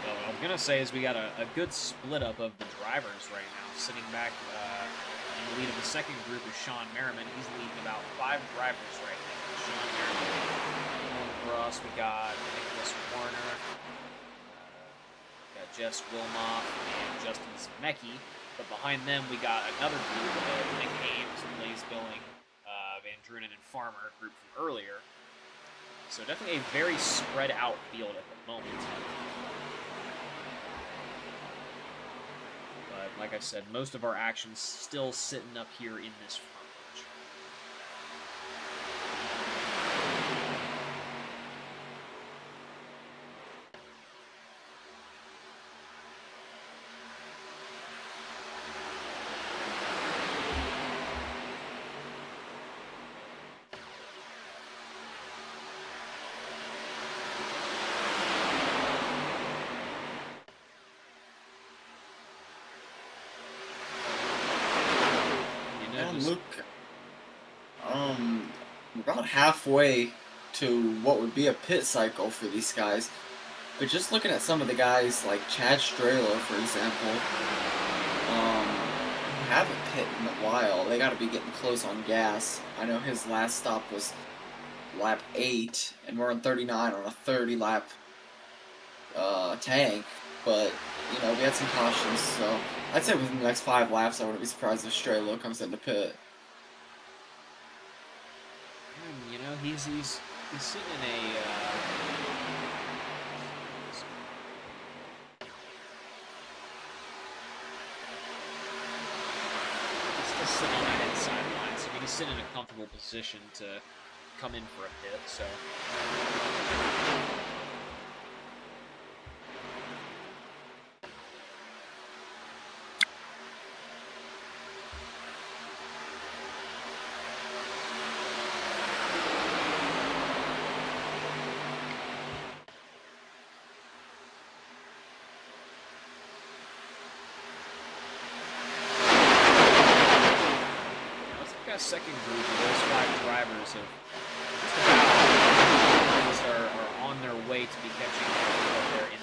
Well, what I was gonna say is we got a good split up of the drivers right now. Sitting back in the lead of the second group is Sean Merriman. He's leading about 5 drivers right now. Sean Merriman. For us, we got Nicholas Warner, got Jess Wilmoff, and Justin Zemecki. But behind them, we got another group of Nick Hames, Blaze Billing, Van Drunen, and Farmer, group from earlier. So definitely a very spread out field at the moment. But like I said, most of our action's still sitting up here in this front bunch. Look, about halfway to what would be a pit cycle for these guys. But just looking at some of the guys like Chad Strehler, for example, who haven't pit in a while, they got to be getting close on gas. I know his last stop was lap 8, and we're on 39 on a 30-lap tank. But, you know, we had some cautions, so I'd say within the next 5 laps, I wouldn't be surprised if Strehler comes into pit. You know, he's sitting in a he's still sitting on that inside line, so he's sitting in a comfortable position to come in for a pit. So. Second group of those 5 drivers have just about are on their way to be catching up there in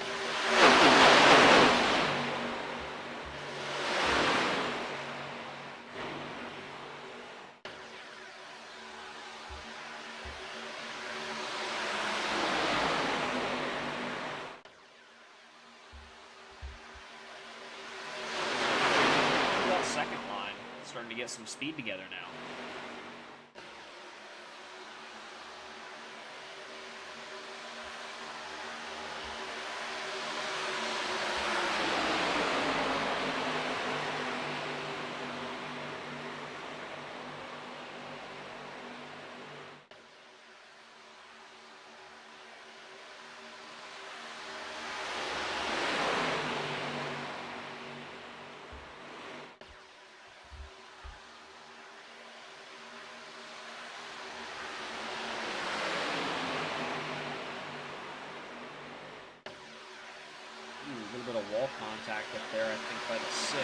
that second line starting to get some speed together now. bracket there, I think, by the 6.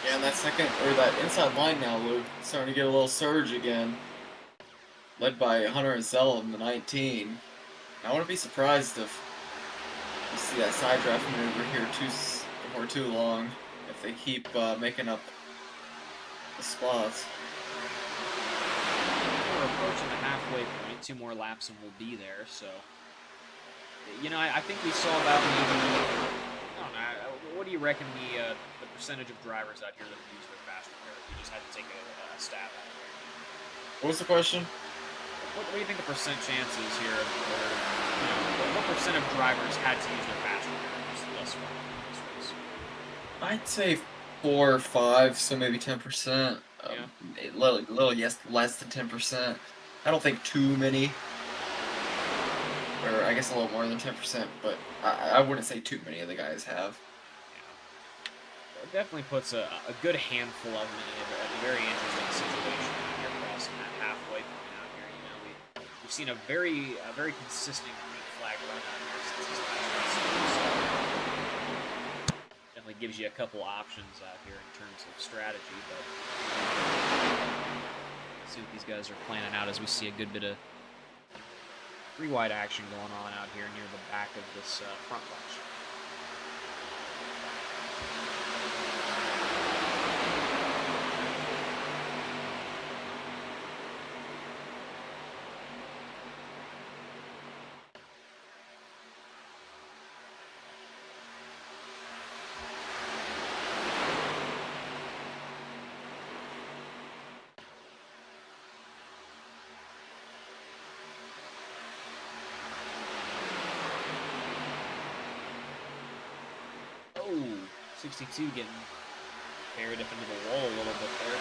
Yeah, and that inside line now, Luke, starting to get a little surge again. Led by Hunter and Zell in the 19. I wouldn't be surprised if you see that side draft maneuver here before too long, if they keep making up the spots. We're approaching the halfway point. 2 more laps and we'll be there, so... You know, I think we saw about maybe... I don't know, what do you reckon the percentage of drivers out here that have used their fast repair? If you just had to take a stab at it. What was the question? What do you think the percent chance is here? Or, you know, what percent of drivers had to use their fast repairs thus far in this race? I'd say 4 or 5, so maybe 10%. Yeah. A little yes, less than 10%. I don't think too many. Or I guess a little more than 10%, but I wouldn't say too many of the guys have. Yeah. It definitely puts a good handful of them in a very interesting situation here crossing that halfway point out here. You know, we've seen a very consistent green flag run out here since this last race. So definitely gives you a couple options out here in terms of strategy, but let's see what these guys are planning out as we see a good bit of 3-wide action going on out here near the back of this front bunch. Oh, 62 getting buried up into the wall a little bit there.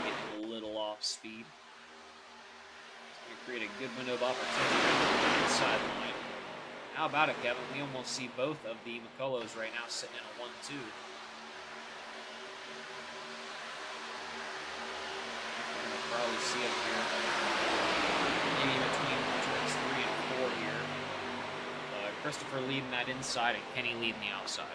Getting a little off speed. It's going to create a good window of opportunity on the inside line. How about it, Kevin? We almost see both of the McCullochs right now sitting in a 1-2. We're going to probably see them here. Maybe between turns 3 and 4 here. Christopher leading that inside and Kenny leading the outside.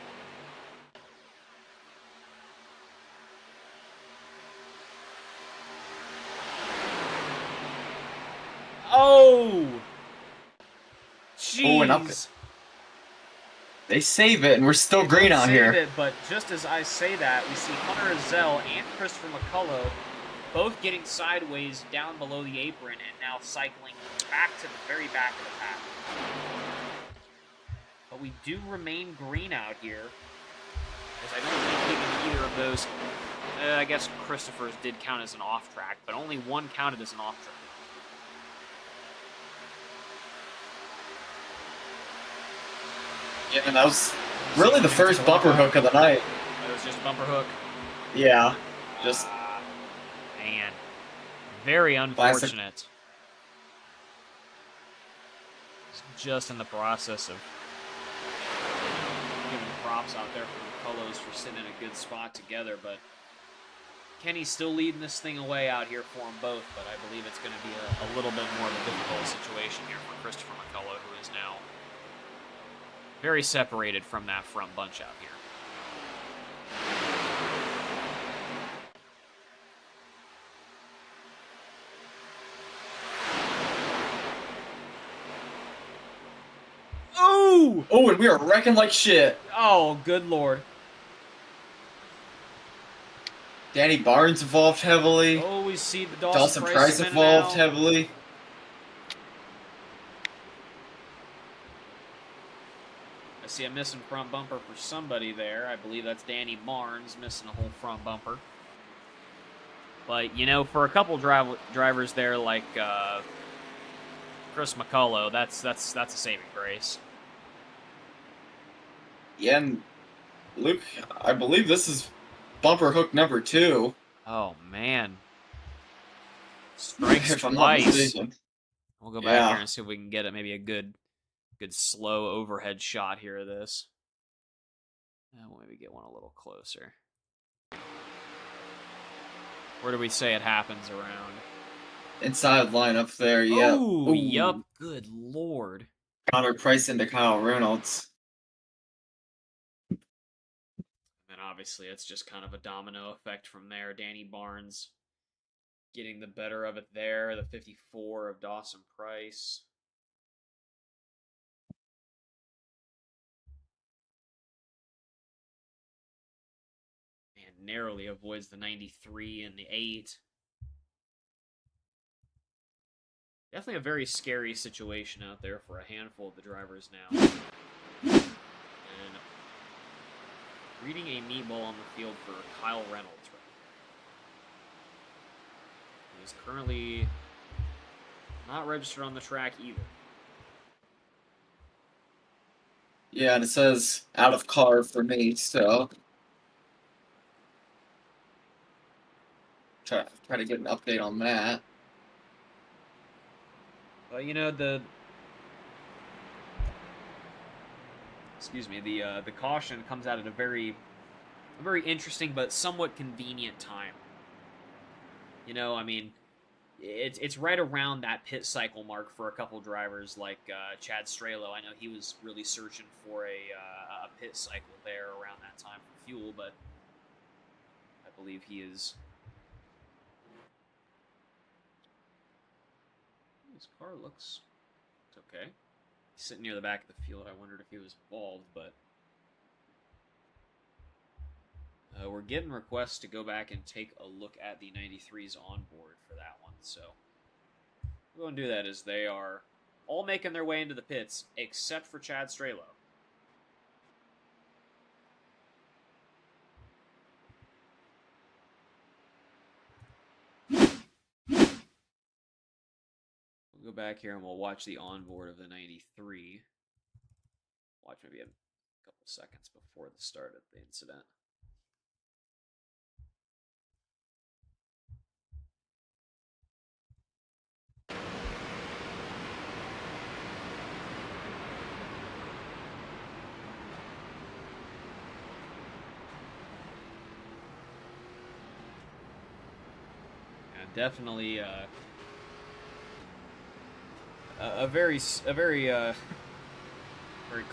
Oh! Jeez! Oh, and up it. They save it, and we're still green out here. It, but just as I say that, we see Hunter Azell and Christopher McCulloch both getting sideways down below the apron and now cycling back to the very back of the pack. But we do remain green out here, as I don't think leaving either of those. I guess Christopher's did count as an off track, but only one counted as an off track. Yeah, and that was really the first bumper hook of the night. It was just a bumper hook. Yeah, just man, very unfortunate. Just in the process of giving props out there for the Colors for sitting in a good spot together, but Kenny's still leading this thing away out here for them both, but I believe it's going to be a little bit more of a difficult situation here for Christopher McCulloch, who is now very separated from that front bunch out here. Oh! Oh, and we are wrecking like shit. Oh, good lord. Danny Barnes involved heavily. Oh, we see the Dawson Price involved heavily. I see a missing front bumper for somebody there. I believe that's Danny Barnes missing a whole front bumper. But, you know, for a couple drivers there like Chris McCullough, that's a saving grace. Yeah, and Luke, I believe this is bumper hook number 2. Oh man, strikes If I'm not twice. mistaken. We'll go back here Yeah. and see if we can get it. Maybe a good slow overhead shot here of this. We'll maybe get one a little closer. Where do we say it happens around? Inside line up there, yeah. Oh, yup. Good lord. Connor Price into Kyle Reynolds. And obviously, it's just kind of a domino effect from there. Danny Barnes getting the better of it there. The 54 of Dawson Price. And narrowly avoids the 93 and the 8. Definitely a very scary situation out there for a handful of the drivers now. And reading a meatball on the field for Kyle Reynolds right now. He's currently not registered on the track either. Yeah, and it says out of car for me, so try to get an update on that. Well, you know, the caution comes out at a very interesting but somewhat convenient time. You know, I mean, it's right around that pit cycle mark for a couple drivers like Chad Strelo. I know he was really searching for a pit cycle there around that time for fuel, but I believe he is. His car looks okay. He's sitting near the back of the field. I wondered if he was involved, but we're getting requests to go back and take a look at the 93s on board for that one. So we're going to do that as they are all making their way into the pits, except for Chad Strelo. We'll go back here and we'll watch the onboard of the 93. Watch maybe a couple seconds before the start of the incident. Definitely a very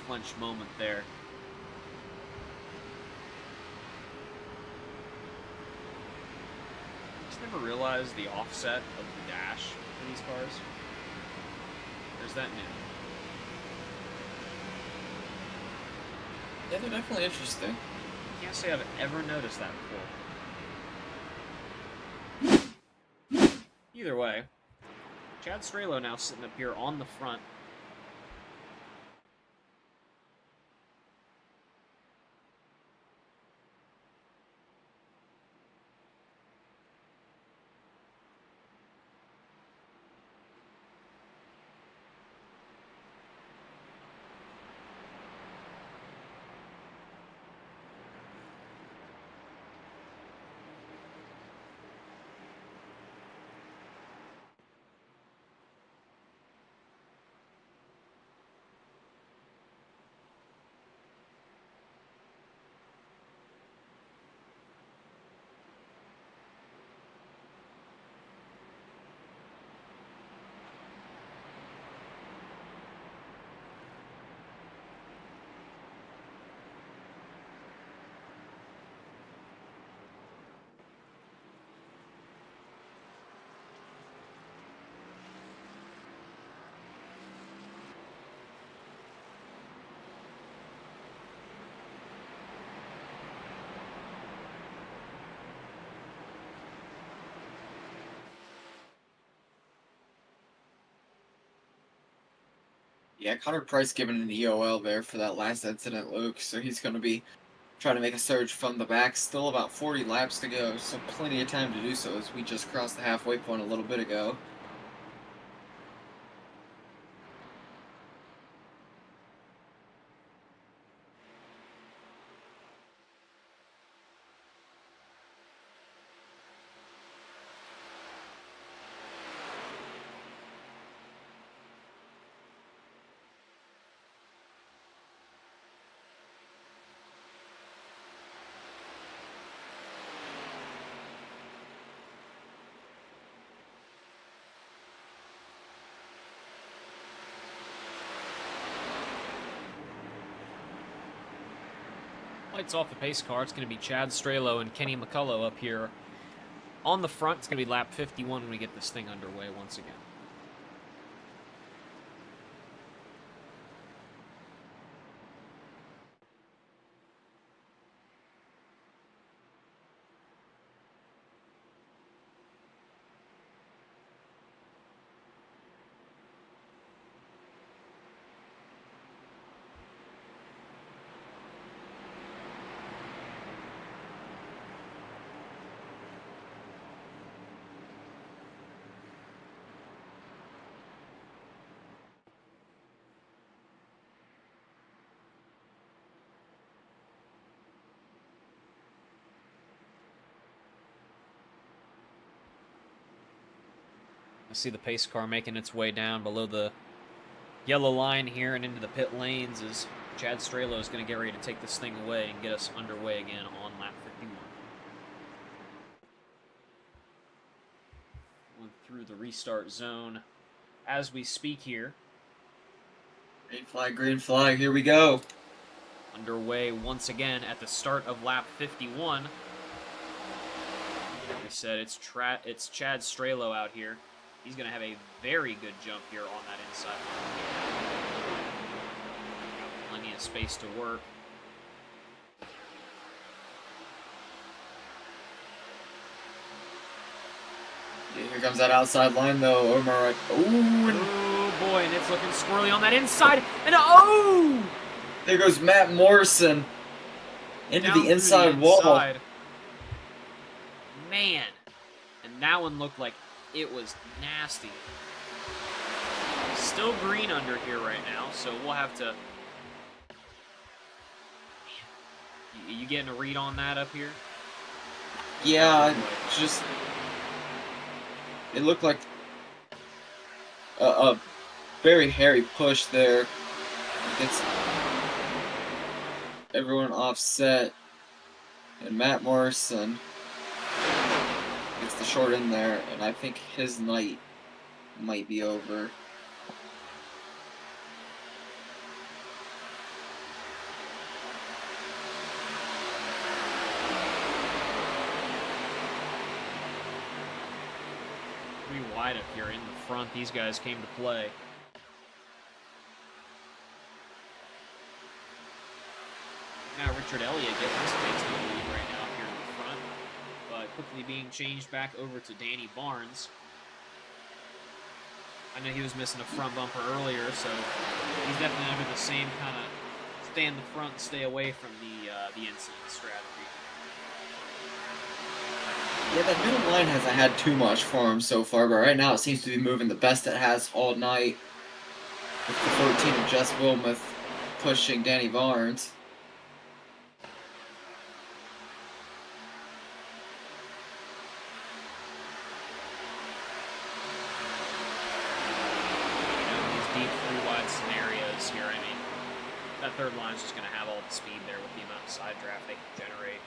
clenched moment there. I just never realized the offset of the dash for these cars. There's that new. Yeah, they're definitely interesting. I can't say I've ever noticed that before. Either way, Chad Strelo now sitting up here on the front. Yeah, Connor Price given an EOL there for that last incident, Luke, so he's going to be trying to make a surge from the back. Still about 40 laps to go, so plenty of time to do so as we just crossed the halfway point a little bit ago. Lights off the pace car. It's going to be Chad Strelo and Kenny McCullough up here on the front. It's going to be lap 51 when we get this thing underway once again. I see the pace car making its way down below the yellow line here and into the pit lanes as Chad Strelo is going to get ready to take this thing away and get us underway again on lap 51. Going through the restart zone as we speak here. Green flag, here we go. Underway once again at the start of lap 51. Like I said, it's Chad Strelo out here. He's going to have a very good jump here on that inside line. Got plenty of space to work. Yeah, here comes that outside line, though. Omar. Oh, boy, and it's looking squirrely on that inside. And oh! There goes Matt Morrison into the inside wall. Man. And that one looked like it was nasty. Still green under here right now, so we'll have to... Man. You getting a read on that up here? Yeah, just... It looked like a very hairy push there. Gets everyone offset. And Matt Morrison gets the short in there, and I think his night might be over. Pretty wide up here in the front. These guys came to play. Now Richard Elliott getting his face to the lead right now here in the front, but quickly being changed back over to Danny Barnes. I know he was missing a front bumper earlier, so he's definitely under the same kind of stay in the front, stay away from the incident strategy. Yeah, that middle line hasn't had too much for him so far, but right now it seems to be moving the best it has all night. With the 14 of Jess Wilmoth pushing Danny Barnes. Deep three wide scenarios here. I mean, that third line is just going to have all the speed there with the amount of side draft they can generate.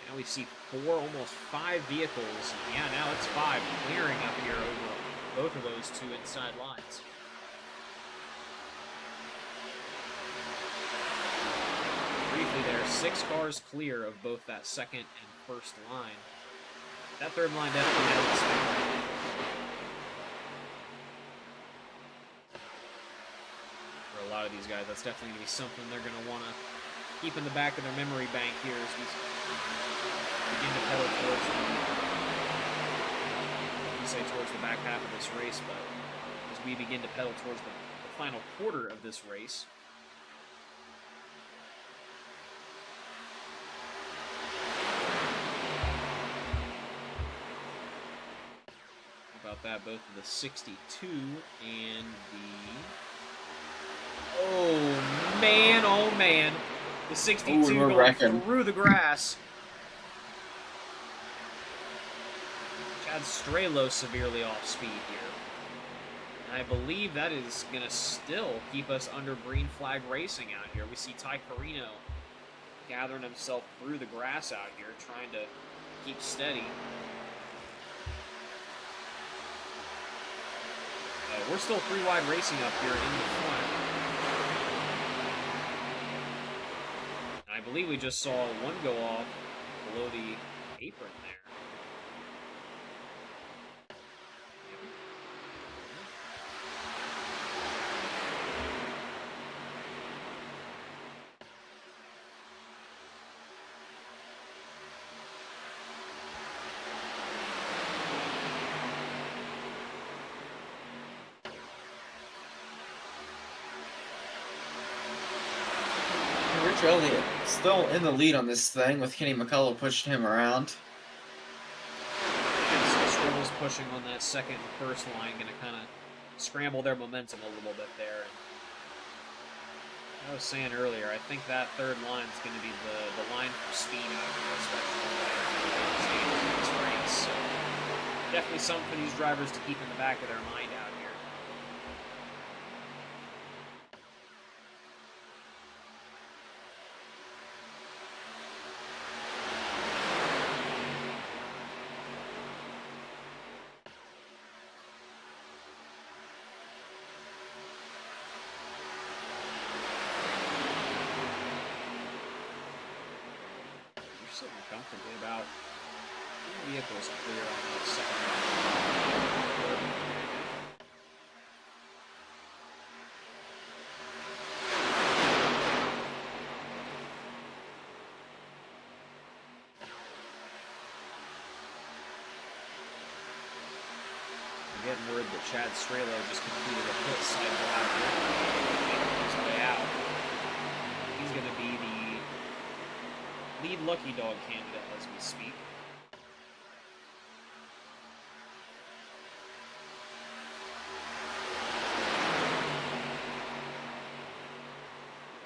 Now we see almost five vehicles. Yeah, now it's five clearing up here over both of those two inside lines. Briefly there, 6 cars clear of both that second and first line. That third line definitely has the speed. For a lot of these guys, that's definitely going to be something they're going to want to keep in the back of their memory bank here as we begin to pedal towards the back half of this race, but as we begin to pedal towards the final quarter of this race. About that, both of the 62 and the... Oh man, the 62 going through the grass. Chad Strelo severely off speed here. And I believe that is going to still keep us under green flag racing out here. We see Ty Carino gathering himself through the grass out here, trying to keep steady. We're still 3 wide racing up here in the front. And I believe we just saw one go off below the apron there. Rich Elliott still in the lead on this thing, with Kenny McCullough pushing him around. Stroll's pushing on that second and first line, going to kind of scramble their momentum a little bit there. And I was saying earlier, I think that third line is going to be the line for speed out here, especially in this race. So definitely something for these drivers to keep in the back of their mind out here. Sitting comfortably about 3 vehicles clear on the second line. I'm getting word that Chad Strelo just completed a pit cycle out here. Making his way out. He's going to be the lead lucky dog candidate as we speak.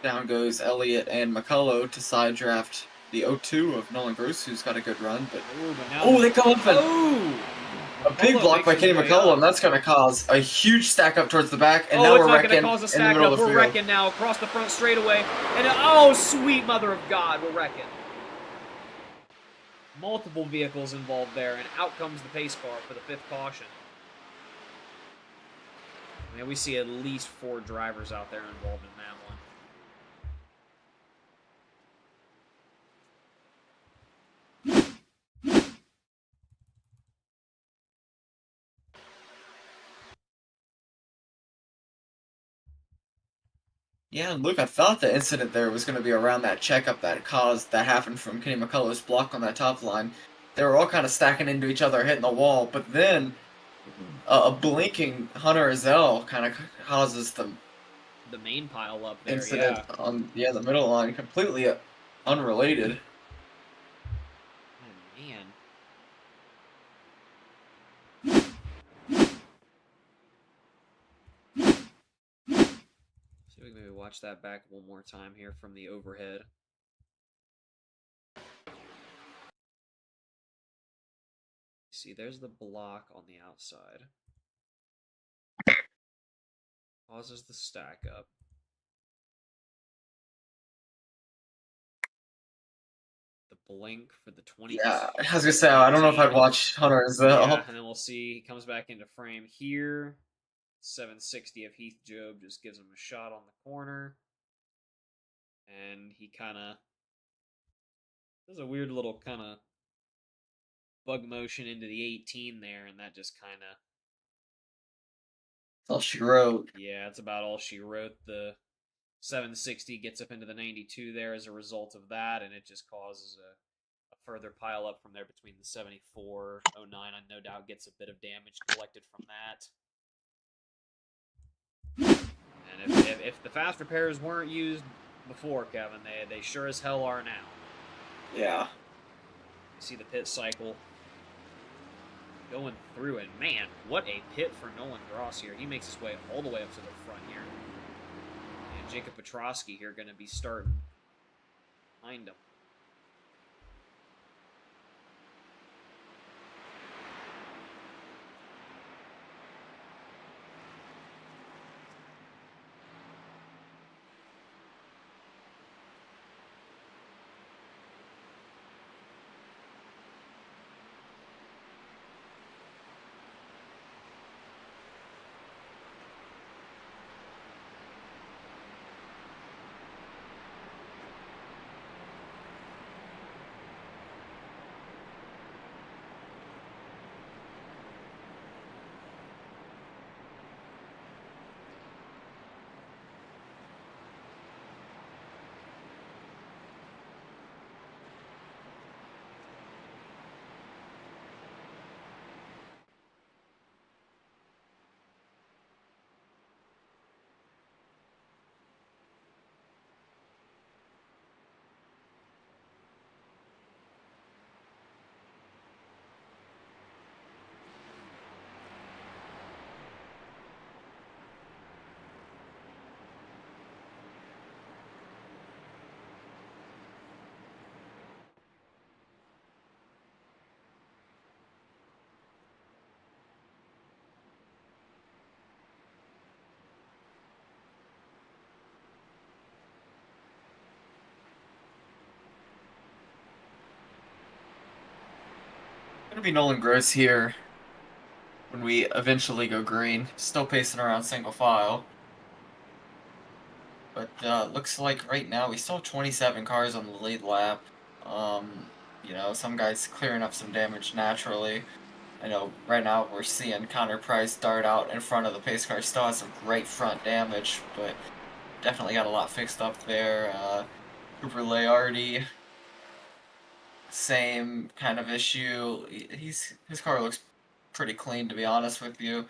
Down goes Elliott and McCullough to side draft the 0-2 of Nolan Gross, who's got a good run. But they come up and a big block by Kenny McCullough, and that's going to cause a huge stack up towards the back. And now we're wrecking in the middle of the field. We're wrecking now across the front straightaway, and oh, sweet mother of God, we're wrecking. Multiple vehicles involved there, and out comes the pace car for the 5th caution. I mean, we see at least 4 drivers out there involved in that one. Yeah, and Luke, I thought the incident there was going to be around that checkup that happened from Kenny McCullough's block on that top line. They were all kind of stacking into each other, hitting the wall, but then a blinking Hunter Azell kind of causes the main pile up there. Incident on the middle line, completely unrelated. Oh, man. See if we can maybe watch that back one more time here from the overhead. See, there's the block on the outside. Causes the stack up. The blink for the 20. Yeah, I was gonna say, I don't know if I'd watch Hunter Azell. Yeah, and then we'll see. He comes back into frame here. 760 of Heath Job just gives him a shot on the corner. And he kind of does a weird little kind of bug motion into the 18 there, and that just kind of... That's all she wrote. Yeah, that's about all she wrote. The 760 gets up into the 92 there as a result of that, and it just causes a further pile up from there between the 74, 09. I no doubt gets a bit of damage collected from that. And if the fast repairs weren't used before, Kevin, they sure as hell are now. Yeah. You see the pit cycle going through, and man, what a pit for Nolan Gross here. He makes his way all the way up to the front here. And Jacob Petrosky here going to be starting behind him. Gonna be Nolan Gross here when we eventually go green. Still pacing around single file. But looks like right now we still have 27 cars on the lead lap. You know, some guys clearing up some damage naturally. I know right now we're seeing Connor Price dart out in front of the pace car. Still has some great front damage, but definitely got a lot fixed up there. Cooper Layardi, same kind of issue. His car looks pretty clean, to be honest with you.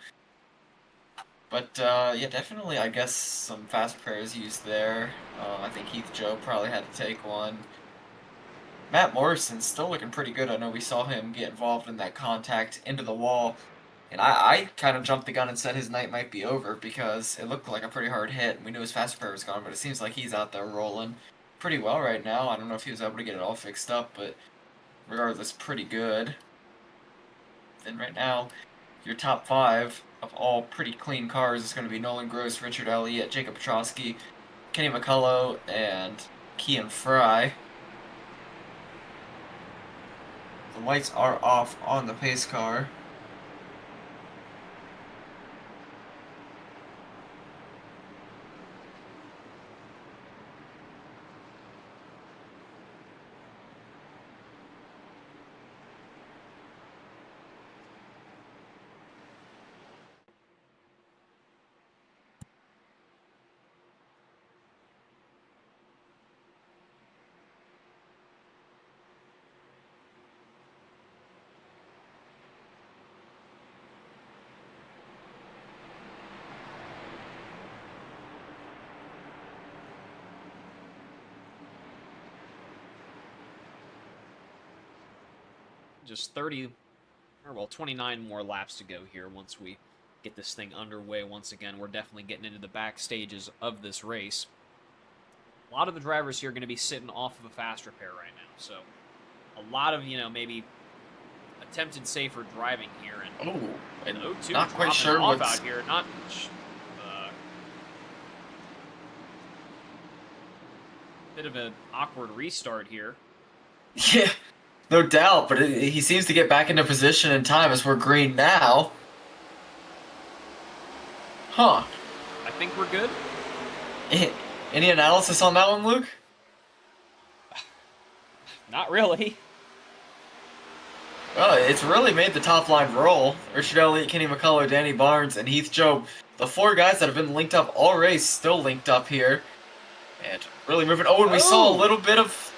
But yeah, definitely, I guess some fast prayers used there. I think Heath Joe probably had to take one. Matt Morrison's still looking pretty good. I know we saw him get involved in that contact into the wall. And I kind of jumped the gun and said his night might be over because it looked like a pretty hard hit. We knew his fast repair was gone, but it seems like he's out there rolling pretty well right now. I don't know if he was able to get it all fixed up, but regardless, pretty good. Then right now, your top 5 of all pretty clean cars is going to be Nolan Gross, Richard Elliott, Jacob Petrosky, Kenny McCullough, and Kian Fry. The lights are off on the pace car. Just 30, or well, 29 more laps to go here once we get this thing underway once again. We're definitely getting into the back stages of this race. A lot of the drivers here are going to be sitting off of a fast repair right now, so a lot of, maybe attempted safer driving here. And 0-2 not quite sure off what's out here. Not bit of an awkward restart here. Yeah, no doubt, but he seems to get back into position in time as we're green now. Huh. I think we're good. Any analysis on that one, Luke? Not really. Well, it's really made the top line roll. Richard Elliott, Kenny McCullough, Danny Barnes, and Heath Job. The 4 guys that have been linked up all race still linked up here. And really moving. Oh, and we saw a little bit of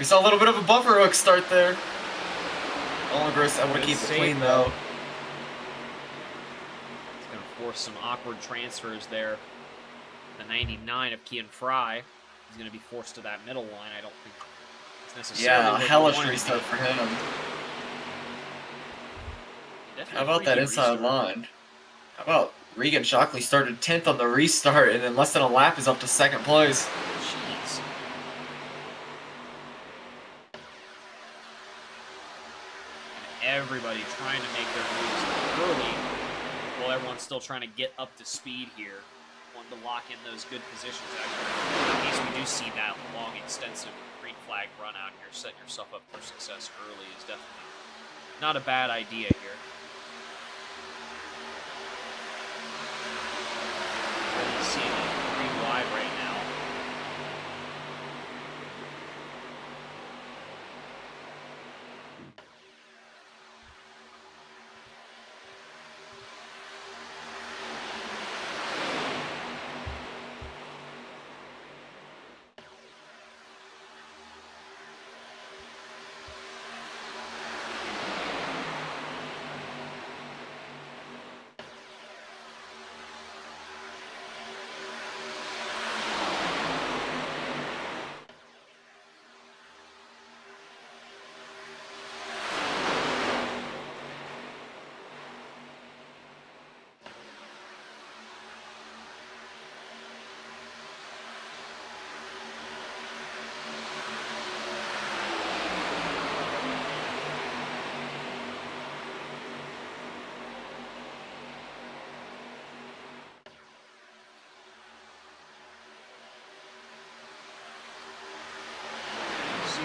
a bumper hook start there. Nolan Gross able to keep it clean though. It's going to force some awkward transfers there. The 99 of Kian Fry is going to be forced to that middle line. I don't think it's necessarily. Yeah, hellish restart for him. How about that inside line? How about Regan Shockley started 10th on the restart and in less than a lap is up to 2nd place. Jeez. Everybody trying to make their moves early while everyone's still trying to get up to speed here. Wanting to lock in those good positions. In case we do see that long, extensive green flag run out here, setting yourself up for success early is definitely not a bad idea here. Really seeing it green wide right now.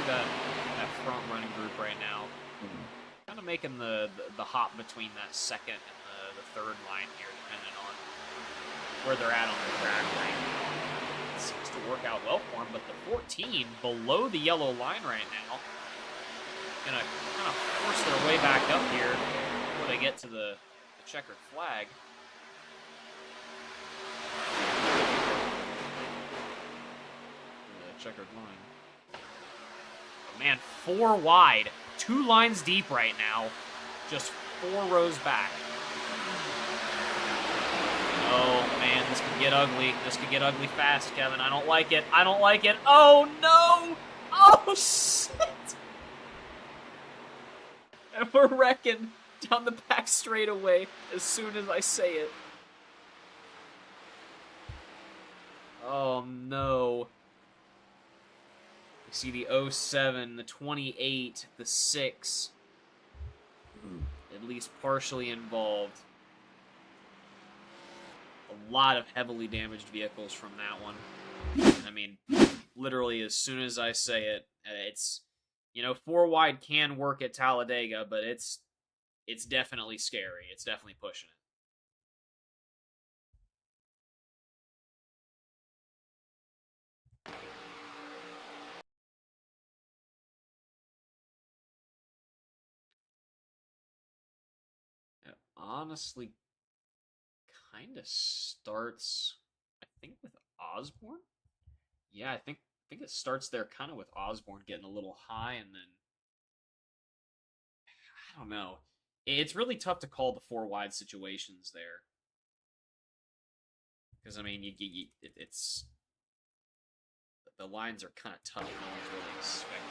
That front running group right now kind kind of making the hop between that second and the third line here, depending on where they're at on the track right now. It seems to work out well for them, but the 14 below the yellow line right now, gonna kind of force their way back up here before they get to the checkered flag. The checkered line. Oh, man, 4 wide. 2 lines deep right now. Just 4 rows back. Oh, man, this could get ugly. This could get ugly fast, Kevin. I don't like it. I don't like it. Oh, no! Oh, shit! And we're wrecking down the back straightaway as soon as I say it. Oh, no. We see the 07, the 28, the 6. At least partially involved. A lot of heavily damaged vehicles from that one. I mean, literally as soon as I say it, it's, 4 wide can work at Talladega, but it's definitely scary. It's definitely pushing it. It honestly kind of starts, I think, with Osborne. Yeah, I think it starts there kind of with Osborne getting a little high, and then I don't know. It's really tough to call the 4 wide situations there, because I mean, it's the lines are kind of tough. No one's really expecting it.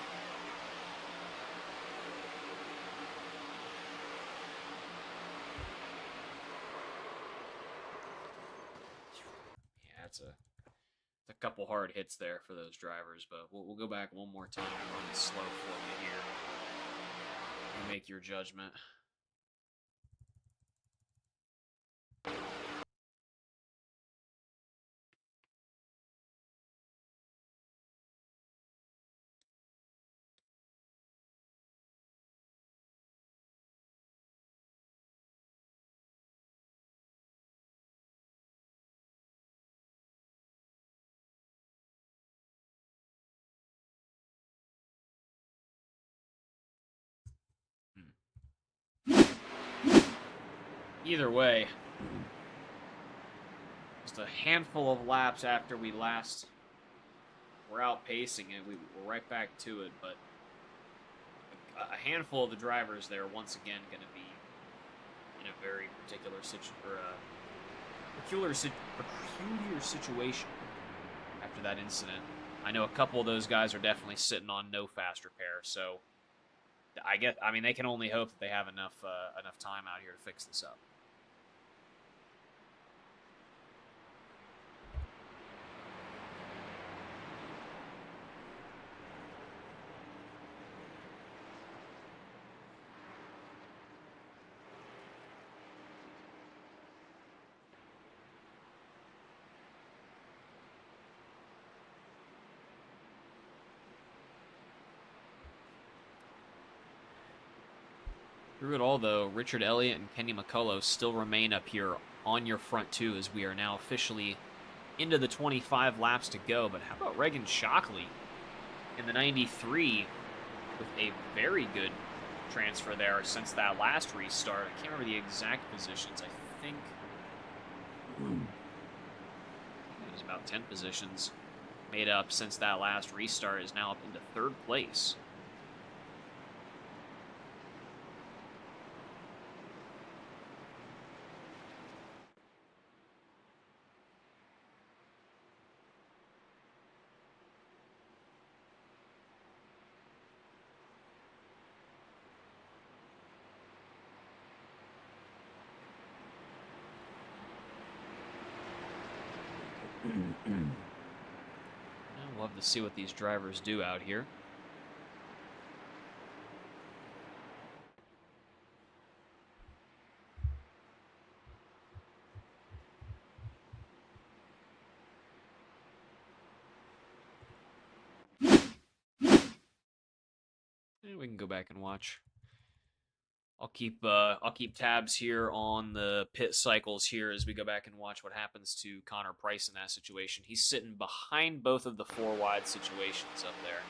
Yeah, it's a couple hard hits there for those drivers, but we'll go back one more time and run it slow for you here. You make your judgment. Either way, just a handful of laps after we last were outpacing it, we're right back to it, but a handful of the drivers there once again going to be in a very peculiar situation after that incident. I know a couple of those guys are definitely sitting on no fast repair, so I mean, they can only hope that they have enough time out here to fix this up. Through it all, though, Richard Elliott and Kenny McCullough still remain up here on your front two as we are now officially into the 25 laps to go. But how about Regan Shockley in the 93 with a very good transfer there since that last restart? I can't remember the exact positions. I think it was about 10 positions made up since that last restart. Is now up into 3rd place. I'd love to see what these drivers do out here. And we can go back and watch I'll keep tabs here on the pit cycles here as we go back and watch what happens to Connor Price in that situation. He's sitting behind both of the 4 wide situations up there.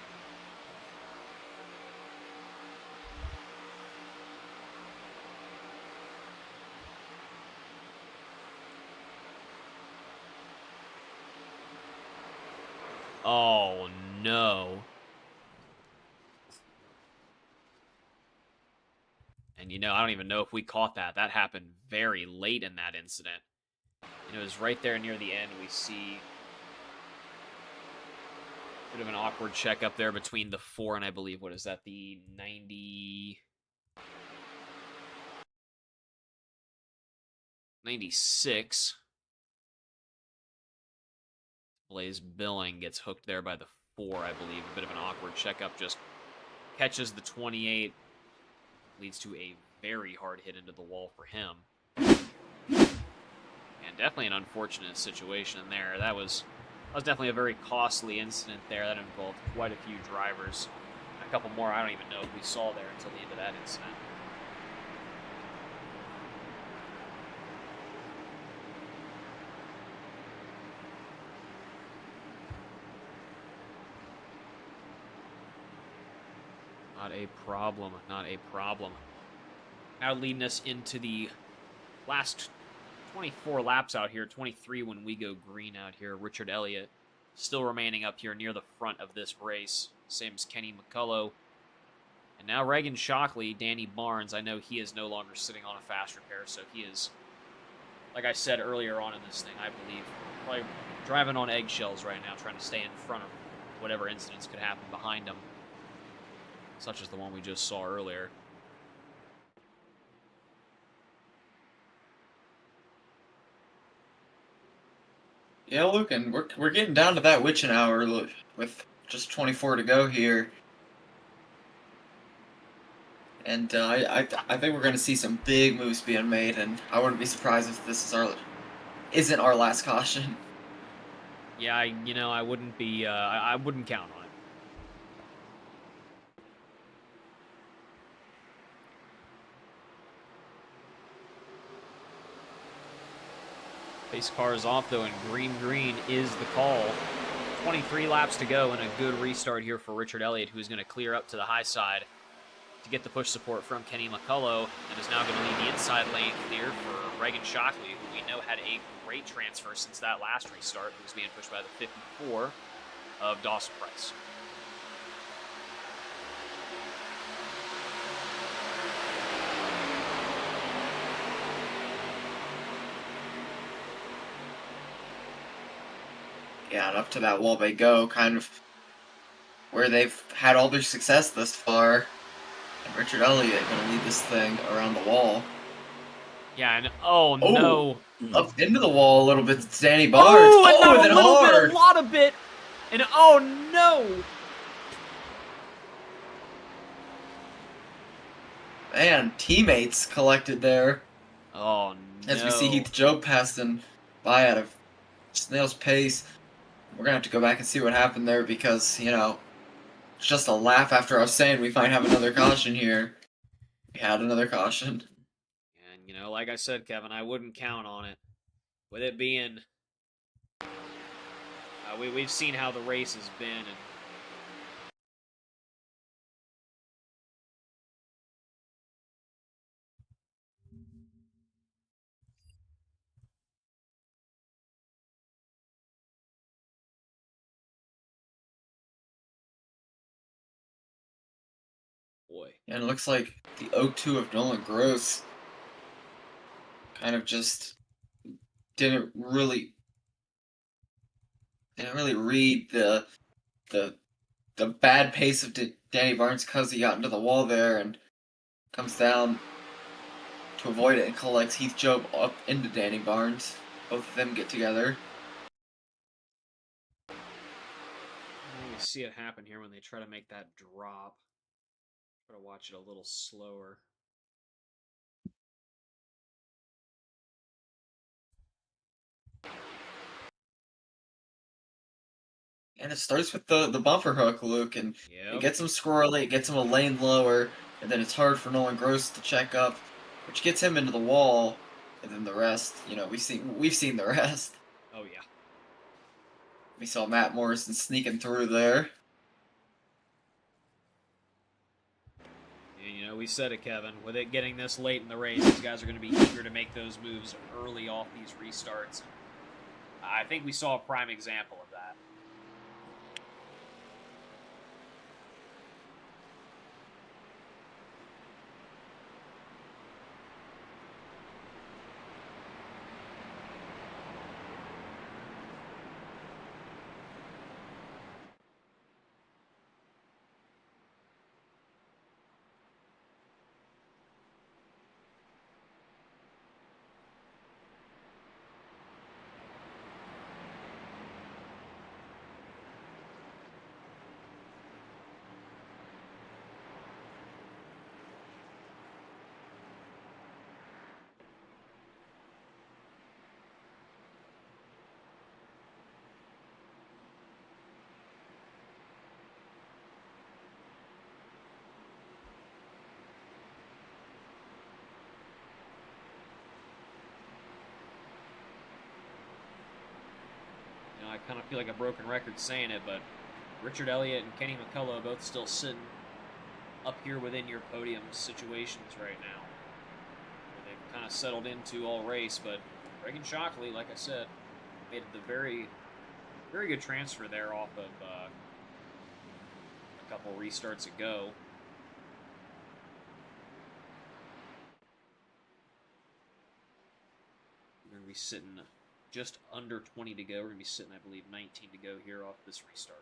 Oh no. And I don't even know if we caught that. That happened very late in that incident. It was right there near the end. We see a bit of an awkward check up there between the 4 and I believe, what is that, the 96. Blaze Billing gets hooked there by the 4, I believe. A bit of an awkward checkup, just catches the 28. Leads to a very hard hit into the wall for him. And definitely an unfortunate situation there. That was definitely a very costly incident there. That involved quite a few drivers. A couple more I don't even know if we saw there until the end of that incident. Not a problem. Not a problem. Now leading us into the last 24 laps out here. 23 when we go green out here. Richard Elliott still remaining up here near the front of this race. Same as Kenny McCullough. And now Reagan Shockley, Danny Barnes. I know he is no longer sitting on a fast repair, so he is, like I said earlier on in this thing, I believe, probably driving on eggshells right now, trying to stay in front of whatever incidents could happen behind him, such as the one we just saw earlier. Yeah, Luke, and we're getting down to that witching hour with just 24 to go here. And I think we're going to see some big moves being made, and I wouldn't be surprised if this isn't our last caution. Yeah, I wouldn't be. I wouldn't count on it. Pace car is off though, and green is the call. 23 laps to go, and a good restart here for Richard Elliott, who's going to clear up to the high side to get the push support from Kenny McCullough, and is now going to leave the inside lane clear for Reagan Shockley, who we know had a great transfer since that last restart, who was being pushed by the 54 of Dawson Price. Yeah, and up to that wall they go, kind of where they've had all their success thus far. And Richard Elliott going to lead this thing around the wall. Yeah, and no. Up into the wall a little bit, it's Danny Barnes. And not a little bit, a lot of bit. And oh no! Man, teammates collected there. Oh no. As we see Heath Job passing by at a snail's pace. We're going to have to go back and see what happened there because, it's just a laugh after I was saying we might have another caution here. We had another caution. And, like I said, Kevin, I wouldn't count on it. With it being... we've seen how the race has been, and... Boy. And it looks like the 0-2 of Nolan Gross kind of just didn't really read the bad pace of Danny Barnes because he got into the wall there and comes down to avoid it and collects Heath Job up into Danny Barnes. Both of them get together. You see it happen here when they try to make that drop. Try to watch it a little slower. And it starts with the bumper hook, Luke, and it gets him squirrely, it gets him a lane lower, and then it's hard for Nolan Gross to check up, which gets him into the wall, and then the rest, we've seen the rest. Oh yeah. We saw Matt Morrison sneaking through there. Yeah, we said it, Kevin. With it getting this late in the race, these guys are going to be eager to make those moves early off these restarts. I think we saw a prime example of that. I kind of feel like a broken record saying it, but Richard Elliott and Kenny McCullough both still sitting up here within your podium situations right now. They've kind of settled into all race, but Reagan Shockley, like I said, made the very, very good transfer there off of a couple restarts ago. We're going to be sitting just under 20 to go. We're going to be sitting, I believe, 19 to go here off this restart.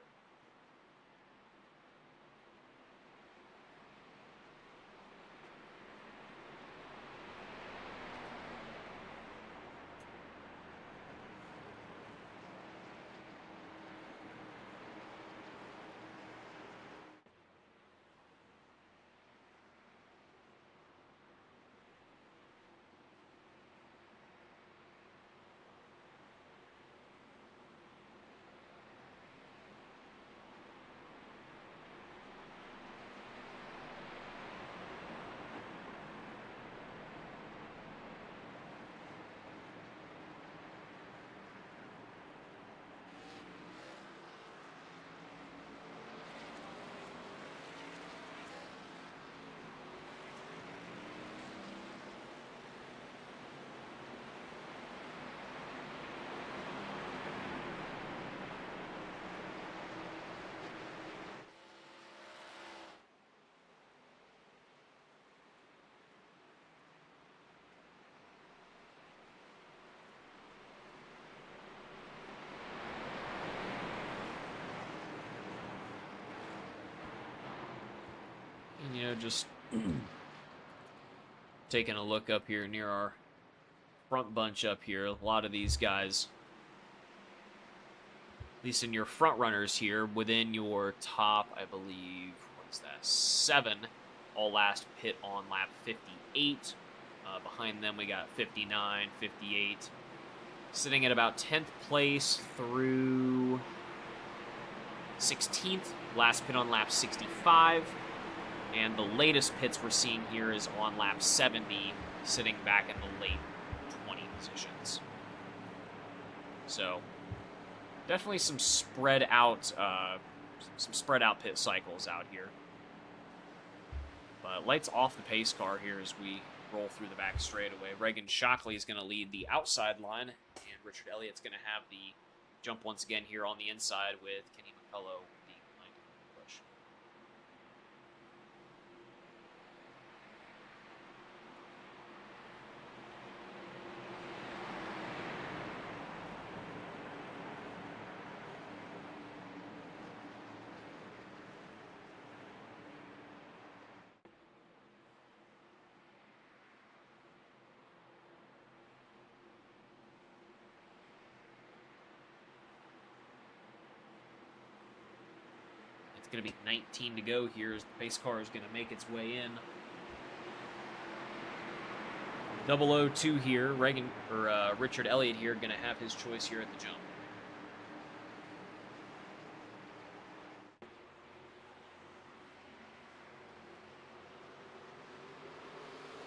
And, just taking a look up here near our front bunch up here, a lot of these guys, at least in your front runners here, within your top, I believe, what is that, 7, all last pit on lap 58. Behind them, we got 59, 58. Sitting at about 10th place through 16th, last pit on lap 65. And the latest pits we're seeing here is on lap 70, sitting back in the late 20 positions. So, definitely some spread out pit cycles out here. But lights off the pace car here as we roll through the back straightaway. Reagan Shockley is going to lead the outside line, and Richard Elliott's going to have the jump once again here on the inside with Kenny McCullough being behind the push. Going to be 19 to go here as the pace car is going to make its way in. 002 here, Richard Elliott here going to have his choice here at the jump.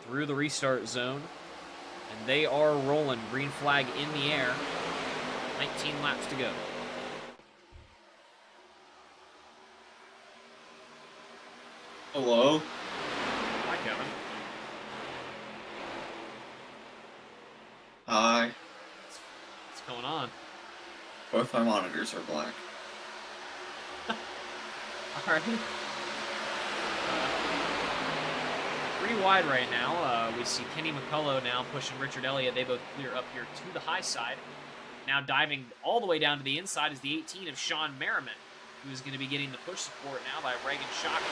through the restart zone. And they are rolling. Green flag in the air. 19 laps to go. Hello? Hi, Kevin. Hi. What's going on? Both my monitors are black. Alright. 3 wide right now. We see Kenny McCullough now pushing Richard Elliott. They both clear up here to the high side. Now diving all the way down to the inside is the 18 of Sean Merriman, who's going to be getting the push support now by Reagan Shocker.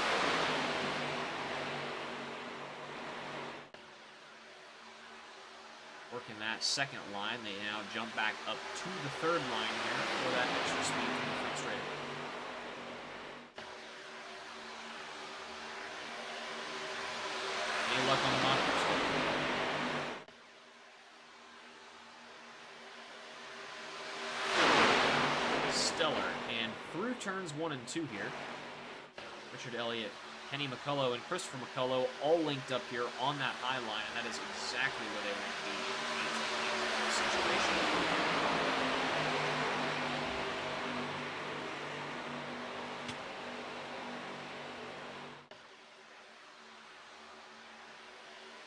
Working that second line, they now jump back up to the third line here for that extra speed from the front straight. Any luck on the monitors? Stellar. And through turns 1 and 2 here, Richard Elliott, Kenny McCullough, and Christopher McCullough all linked up here on that high line, and that is exactly where they want to be in this situation.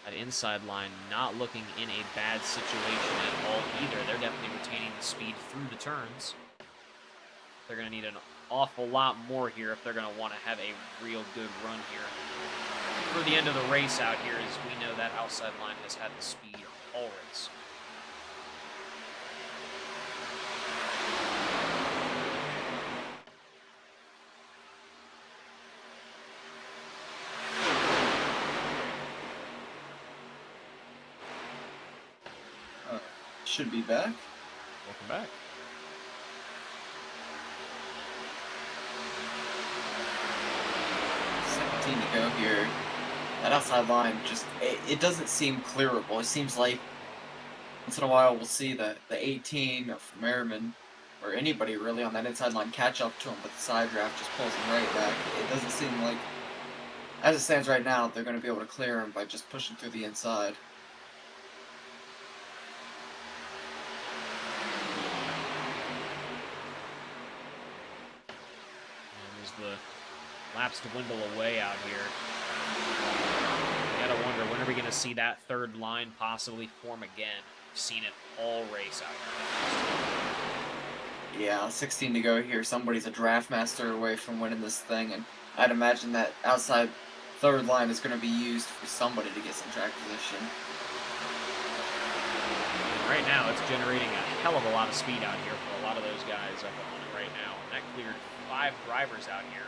That inside line not looking in a bad situation at all either. They're definitely retaining the speed through the turns. They're going to need an awful lot more here if they're going to want to have a real good run here for the end of the race out here, as we know that outside line has had the speed all race. Should be back. Welcome back. To go here. That outside line just it doesn't seem clearable. It seems like once in a while we'll see the 18 of Merriman or anybody really on that inside line catch up to him, but the side draft just pulls him right back. It doesn't seem like, as it stands right now, they're going to be able to clear him by just pushing through the inside. And there's the laps to dwindle away out here. You gotta wonder, when are we gonna see that third line possibly form again? We've seen it all race out here. Yeah, 16 to go here. Somebody's a draft master away from winning this thing, and I'd imagine that outside third line is going to be used for somebody to get some track position. And right now, it's generating a hell of a lot of speed out here for a lot of those guys up on it right now. And that cleared 5 drivers out here.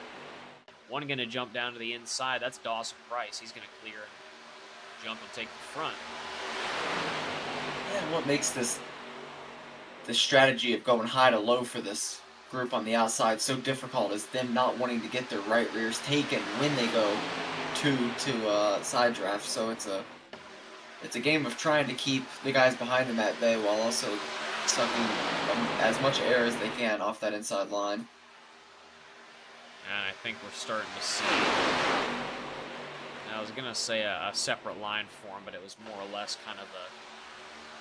One going to jump down to the inside. That's Dawson Price. He's going to clear and jump and take the front. Yeah, what makes this strategy of going high to low for this group on the outside so difficult is them not wanting to get their right rears taken when they go to side draft. So it's a game of trying to keep the guys behind them at bay while also sucking as much air as they can off that inside line. And I think we're starting to see, I was going to say a separate line form, but it was more or less kind of a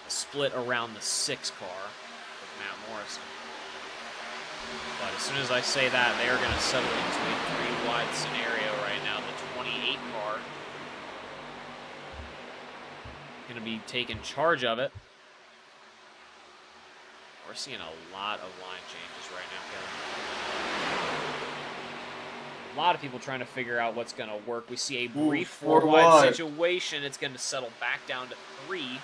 split around the 6 car with Matt Morrison. But as soon as I say that, they are going to settle into a 3-wide scenario right now. The 28 car going to be taking charge of it. We're seeing a lot of line changes right now, Kevin. A lot of people trying to figure out what's going to work. We see a brief 4-wide situation. It's going to settle back down to 3. And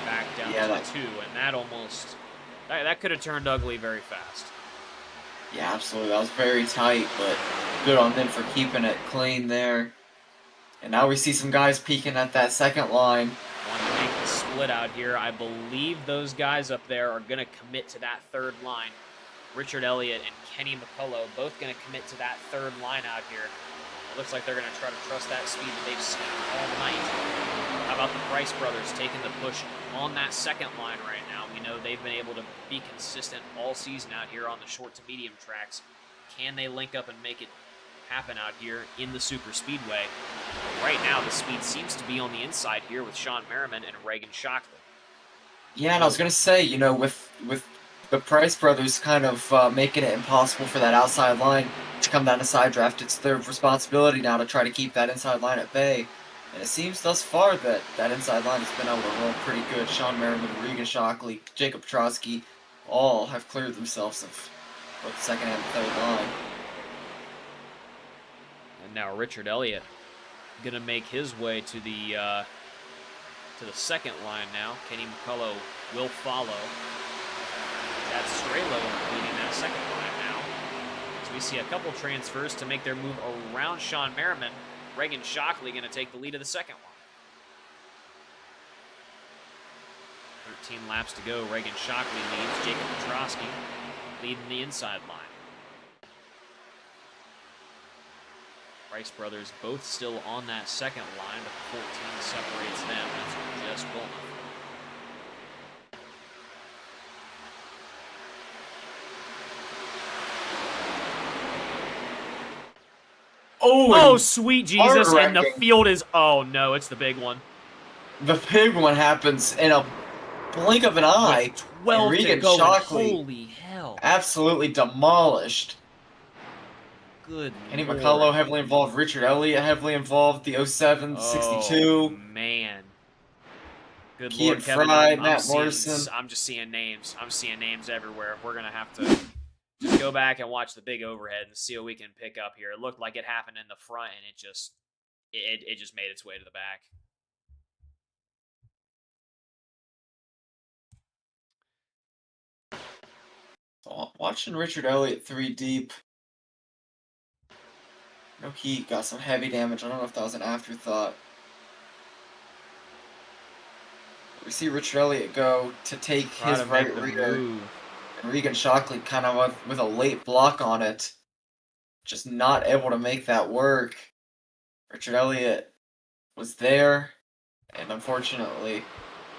back down to 2. And that almost... That could have turned ugly very fast. Yeah, absolutely. That was very tight, but good on them for keeping it clean there. And now we see some guys peeking at that second line. Want to make the split out here. I believe those guys up there are going to commit to that third line. Richard Elliott and Kenny McCullough both going to commit to that third line out here. It looks like they're going to try to trust that speed that they've seen all night. How about the Price brothers taking the push on that second line right now? We know they've been able to be consistent all season out here on the short to medium tracks. Can they link up and make it happen out here in the super speedway. But right now, the speed seems to be on the inside here with Sean Merriman and Reagan Shockley. Yeah, and I was gonna say, with the Price brothers kind of making it impossible for that outside line to come down to side draft, it's their responsibility now to try to keep that inside line at bay. And it seems thus far that that inside line has been able to roll pretty good. Sean Merriman, Regan Shockley, Jacob Petrosky, all have cleared themselves of both the second and the third line. And now Richard Elliott gonna make his way to the second line now. Kenny McCullough will follow. That's Strelo leading that second line now. So we see a couple transfers to make their move around Sean Merriman. Reagan Shockley going to take the lead of the second one. 13 laps to go. Reagan Shockley leads. Jacob Petrosky leading the inside line. Price brothers both still on that second line, but 14 separates them. That's just Wilma. Oh, sweet Jesus, and the field is... Oh, no, it's the big one. The big one happens in a blink of an eye. With 12 to go, Shockley, holy hell. absolutely demolished. Good Kenny McCullough heavily involved. Richard Elliott heavily involved. The 07, 62. Oh, man. Good Kean Lord, Kevin. Fry, Matt Morrison. I'm just seeing names. I'm seeing names everywhere. We're going to have to just go back and watch the big overhead and see what we can pick up here. It looked like it happened in the front, and it just made its way to the back. So, watching Richard Elliott 3 deep. No, he got some heavy damage. I don't know if that was an afterthought. We see Richard Elliott go to take his right rear. And Regan Shockley kind of with a late block on it. Just not able to make that work. Richard Elliott was there, and unfortunately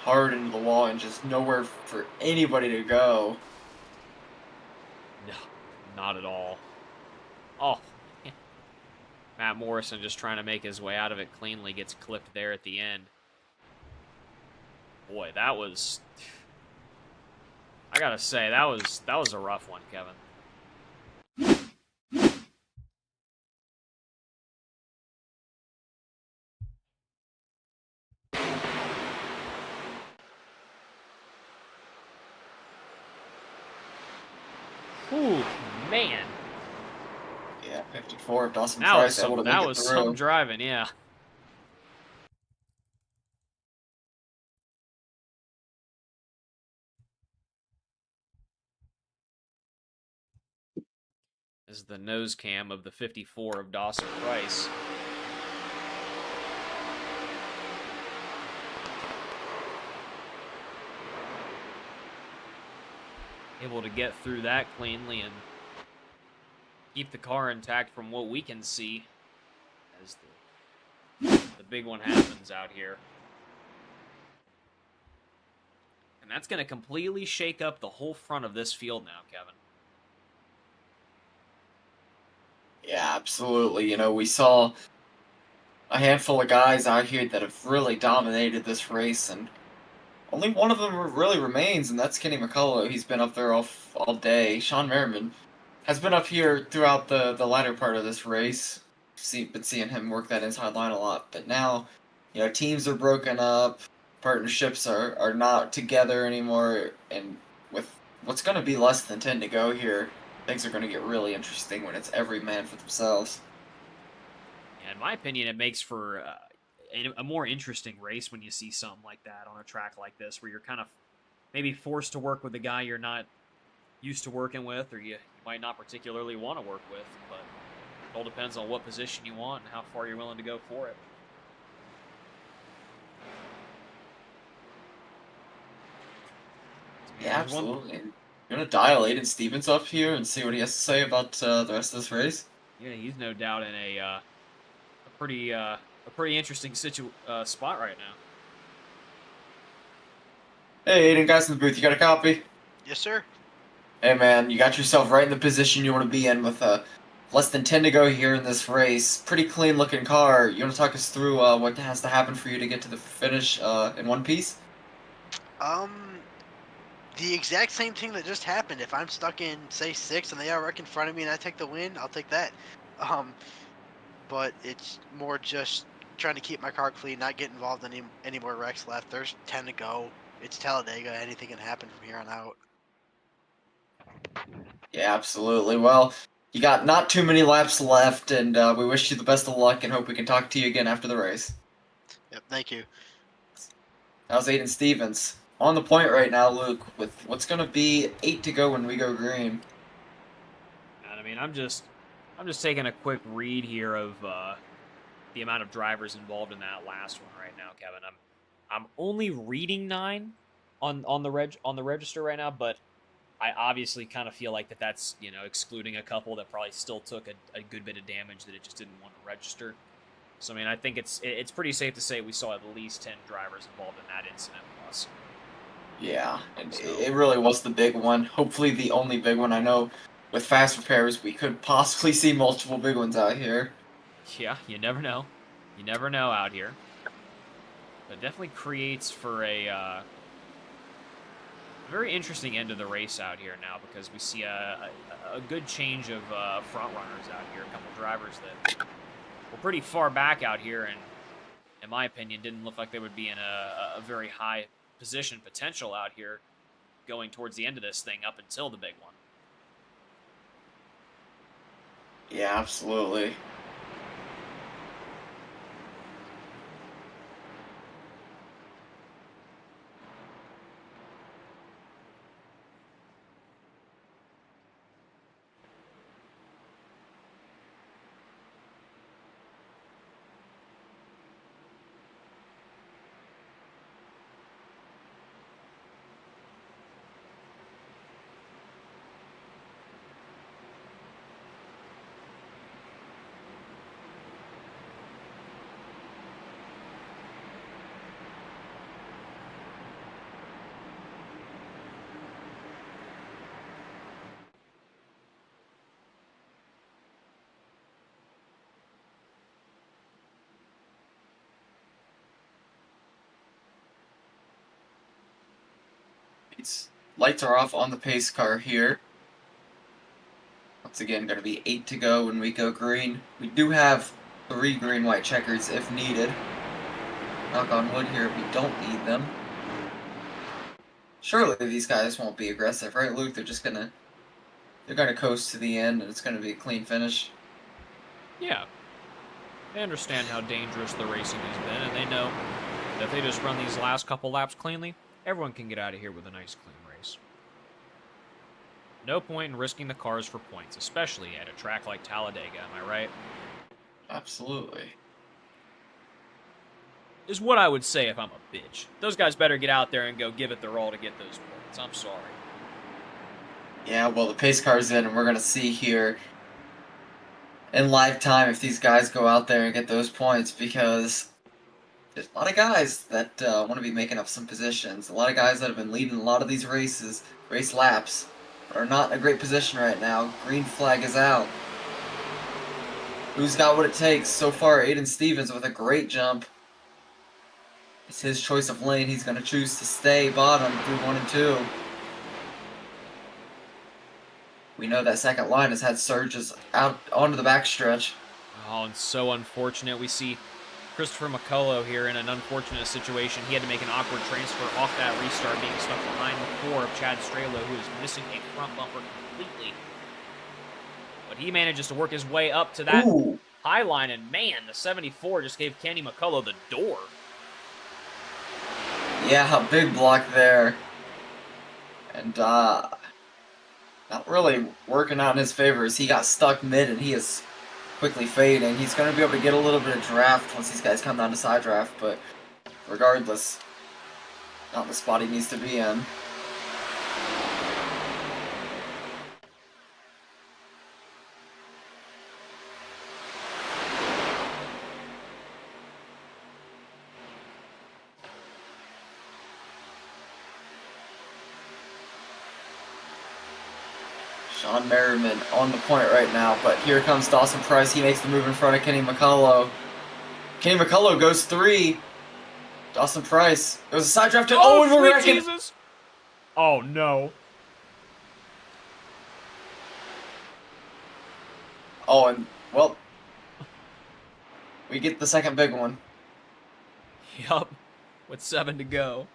hard into the wall and just nowhere for anybody to go. No, not at all. Oh, Matt Morrison just trying to make his way out of it cleanly, gets clipped there at the end. Boy, that was... I gotta say, that was a rough one, Kevin. Ooh, man. Yeah, 54 of Dawson Price able to make it through. That was some driving, yeah. This is the nose cam of the 54 of Dawson Price. Able to get through that cleanly and keep the car intact from what we can see as the big one happens out here. And that's going to completely shake up the whole front of this field now, Kevin. Yeah, absolutely. You know, we saw a handful of guys out here that have really dominated this race, and only one of them really remains, and that's Kenny McCullough. He's been up there all day. Sean Merriman has been up here throughout the latter part of this race. Been seeing him work that inside line a lot, but now, you know, teams are broken up, partnerships are not together anymore, and with what's going to be less than 10 to go here, things are going to get really interesting when it's every man for themselves. Yeah, in my opinion, it makes for a more interesting race when you see something like that on a track like this, where you're kind of maybe forced to work with a guy you're not used to working with, or you might not particularly want to work with, but it all depends on what position you want and how far you're willing to go for it. Yeah, absolutely. You want to dial Aiden Stevens up here and see what he has to say about the rest of this race? Yeah, he's no doubt in a pretty interesting spot right now. Hey, Aiden, guys in the booth, you got a copy? Yes, sir. Hey, man, you got yourself right in the position you want to be in with a Less than 10 to go here in this race. Pretty clean looking car. You want to talk us through what has to happen for you to get to the finish in one piece? Um, the exact same thing that just happened. If I'm stuck in say six and they are right in front of me and I take the win, I'll take that. Um, but it's more just trying to keep my car clean, not get involved in any more wrecks left. There's 10 to go. It's Talladega. Anything can happen from here on out. Yeah, absolutely. Well, you got not too many laps left, and we wish you the best of luck and hope we can talk to you again after the race. Yep. Thank you. That was Aiden Stevens. On the point right now, Luke, with what's going to be 8 to go when we go green. And I mean, I'm just taking a quick read here of the amount of drivers involved in that last one right now, Kevin. I'm only reading 9 on the register right now, but I obviously kind of feel like that's excluding a couple that probably still took a good bit of damage that it just didn't want to register. So I mean, I think it's pretty safe to say we saw at least 10 drivers involved in that incident plus. Yeah, and it really was the big one. Hopefully the only big one. I know with fast repairs we could possibly see multiple big ones out here. Yeah, you never know. You never know out here. But it definitely creates for a very interesting end of the race out here now because we see a good change of front runners out here. A couple drivers that were pretty far back out here and, in my opinion, didn't look like they would be in a very high position potential out here going towards the end of this thing up until the big one. Yeah, absolutely. Lights are off on the pace car here. Once again, going to be 8 to go when we go green. We do have 3 green-white checkers if needed. Knock on wood here, we don't need them. Surely these guys won't be aggressive, right, Luke? They're gonna coast to the end, and it's gonna be a clean finish. Yeah. They understand how dangerous the racing has been, and they know that if they just run these last couple laps cleanly, everyone can get out of here with a nice clean race. No point in risking the cars for points, especially at a track like Talladega, am I right? Absolutely. Is what I would say if I'm a bitch. Those guys better get out there and go give it their all to get those points. I'm sorry. Yeah, well, the pace car's in, and we're gonna see here in live time if these guys go out there and get those points, because there's a lot of guys that want to be making up some positions. A lot of guys that have been leading a lot of these race laps, but are not in a great position right now. Green flag is out. Who's got what it takes? So far, Aiden Stevens with a great jump. It's his choice of lane. He's going to choose to stay bottom through 1 and 2. We know that second line has had surges out onto the backstretch. Oh, and so unfortunate. We see Christopher McCullough here in an unfortunate situation. He had to make an awkward transfer off that restart, being stuck behind the core of Chad Strelo, who is missing a front bumper completely. But he manages to work his way up to that high line, and man, the 74 just gave Kenny McCullough the door. Yeah, a big block there. And not really working out in his favor as he got stuck mid and he is quickly fading. He's going to be able to get a little bit of draft once these guys come down to side draft, but regardless, not the spot he needs to be in. Sean Merriman on the point right now, but here comes Dawson Price. He makes the move in front of Kenny McCullough. Kenny McCullough goes 3. Dawson Price goes a side draft. Oh, and we're sweet wrecking. Jesus! Oh, no. Oh, and, well, we get the second big one. Yup. With 7 to go.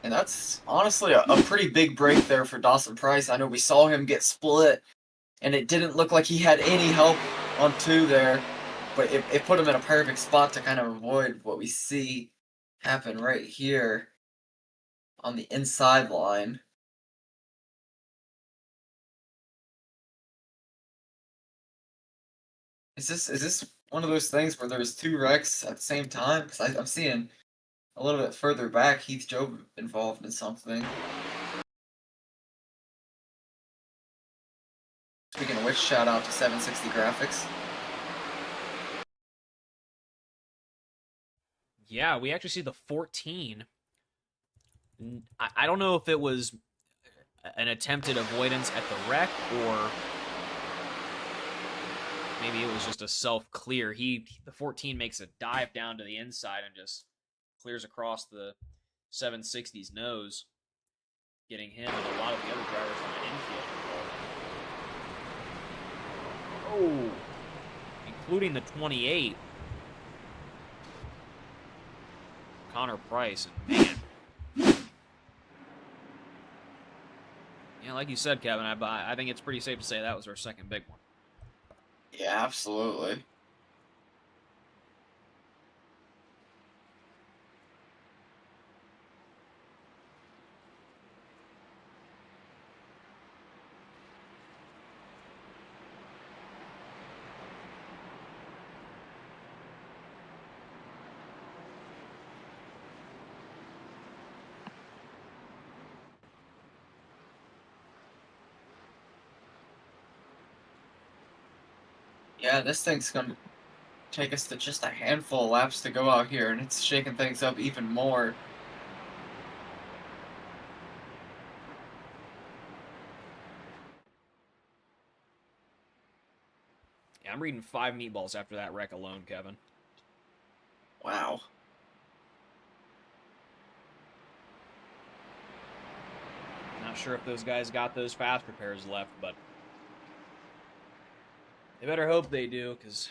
And that's honestly a pretty big break there for Dawson Price. I know we saw him get split, and it didn't look like he had any help on 2 there, but it put him in a perfect spot to kind of avoid what we see happen right here on the inside line. Is this one of those things where there's 2 wrecks at the same time? Because I'm seeing a little bit further back Heath Job involved in something. Speaking of which, shout out to 760 Graphics. Yeah, we actually see the 14. I don't know if it was an attempted avoidance at the wreck or maybe it was just a self-clear. The 14 makes a dive down to the inside and just clears across the 760's nose, getting him and a lot of the other drivers on the infield. Oh, including the 28. Connor Price, and man. Yeah, like you said, Kevin, I think it's pretty safe to say that was our second big one. Yeah, absolutely. Yeah, this thing's going to take us to just a handful of laps to go out here, and it's shaking things up even more. Yeah, I'm reading 5 meatballs after that wreck alone, Kevin. Wow. Not sure if those guys got those fast repairs left, but they better hope they do, because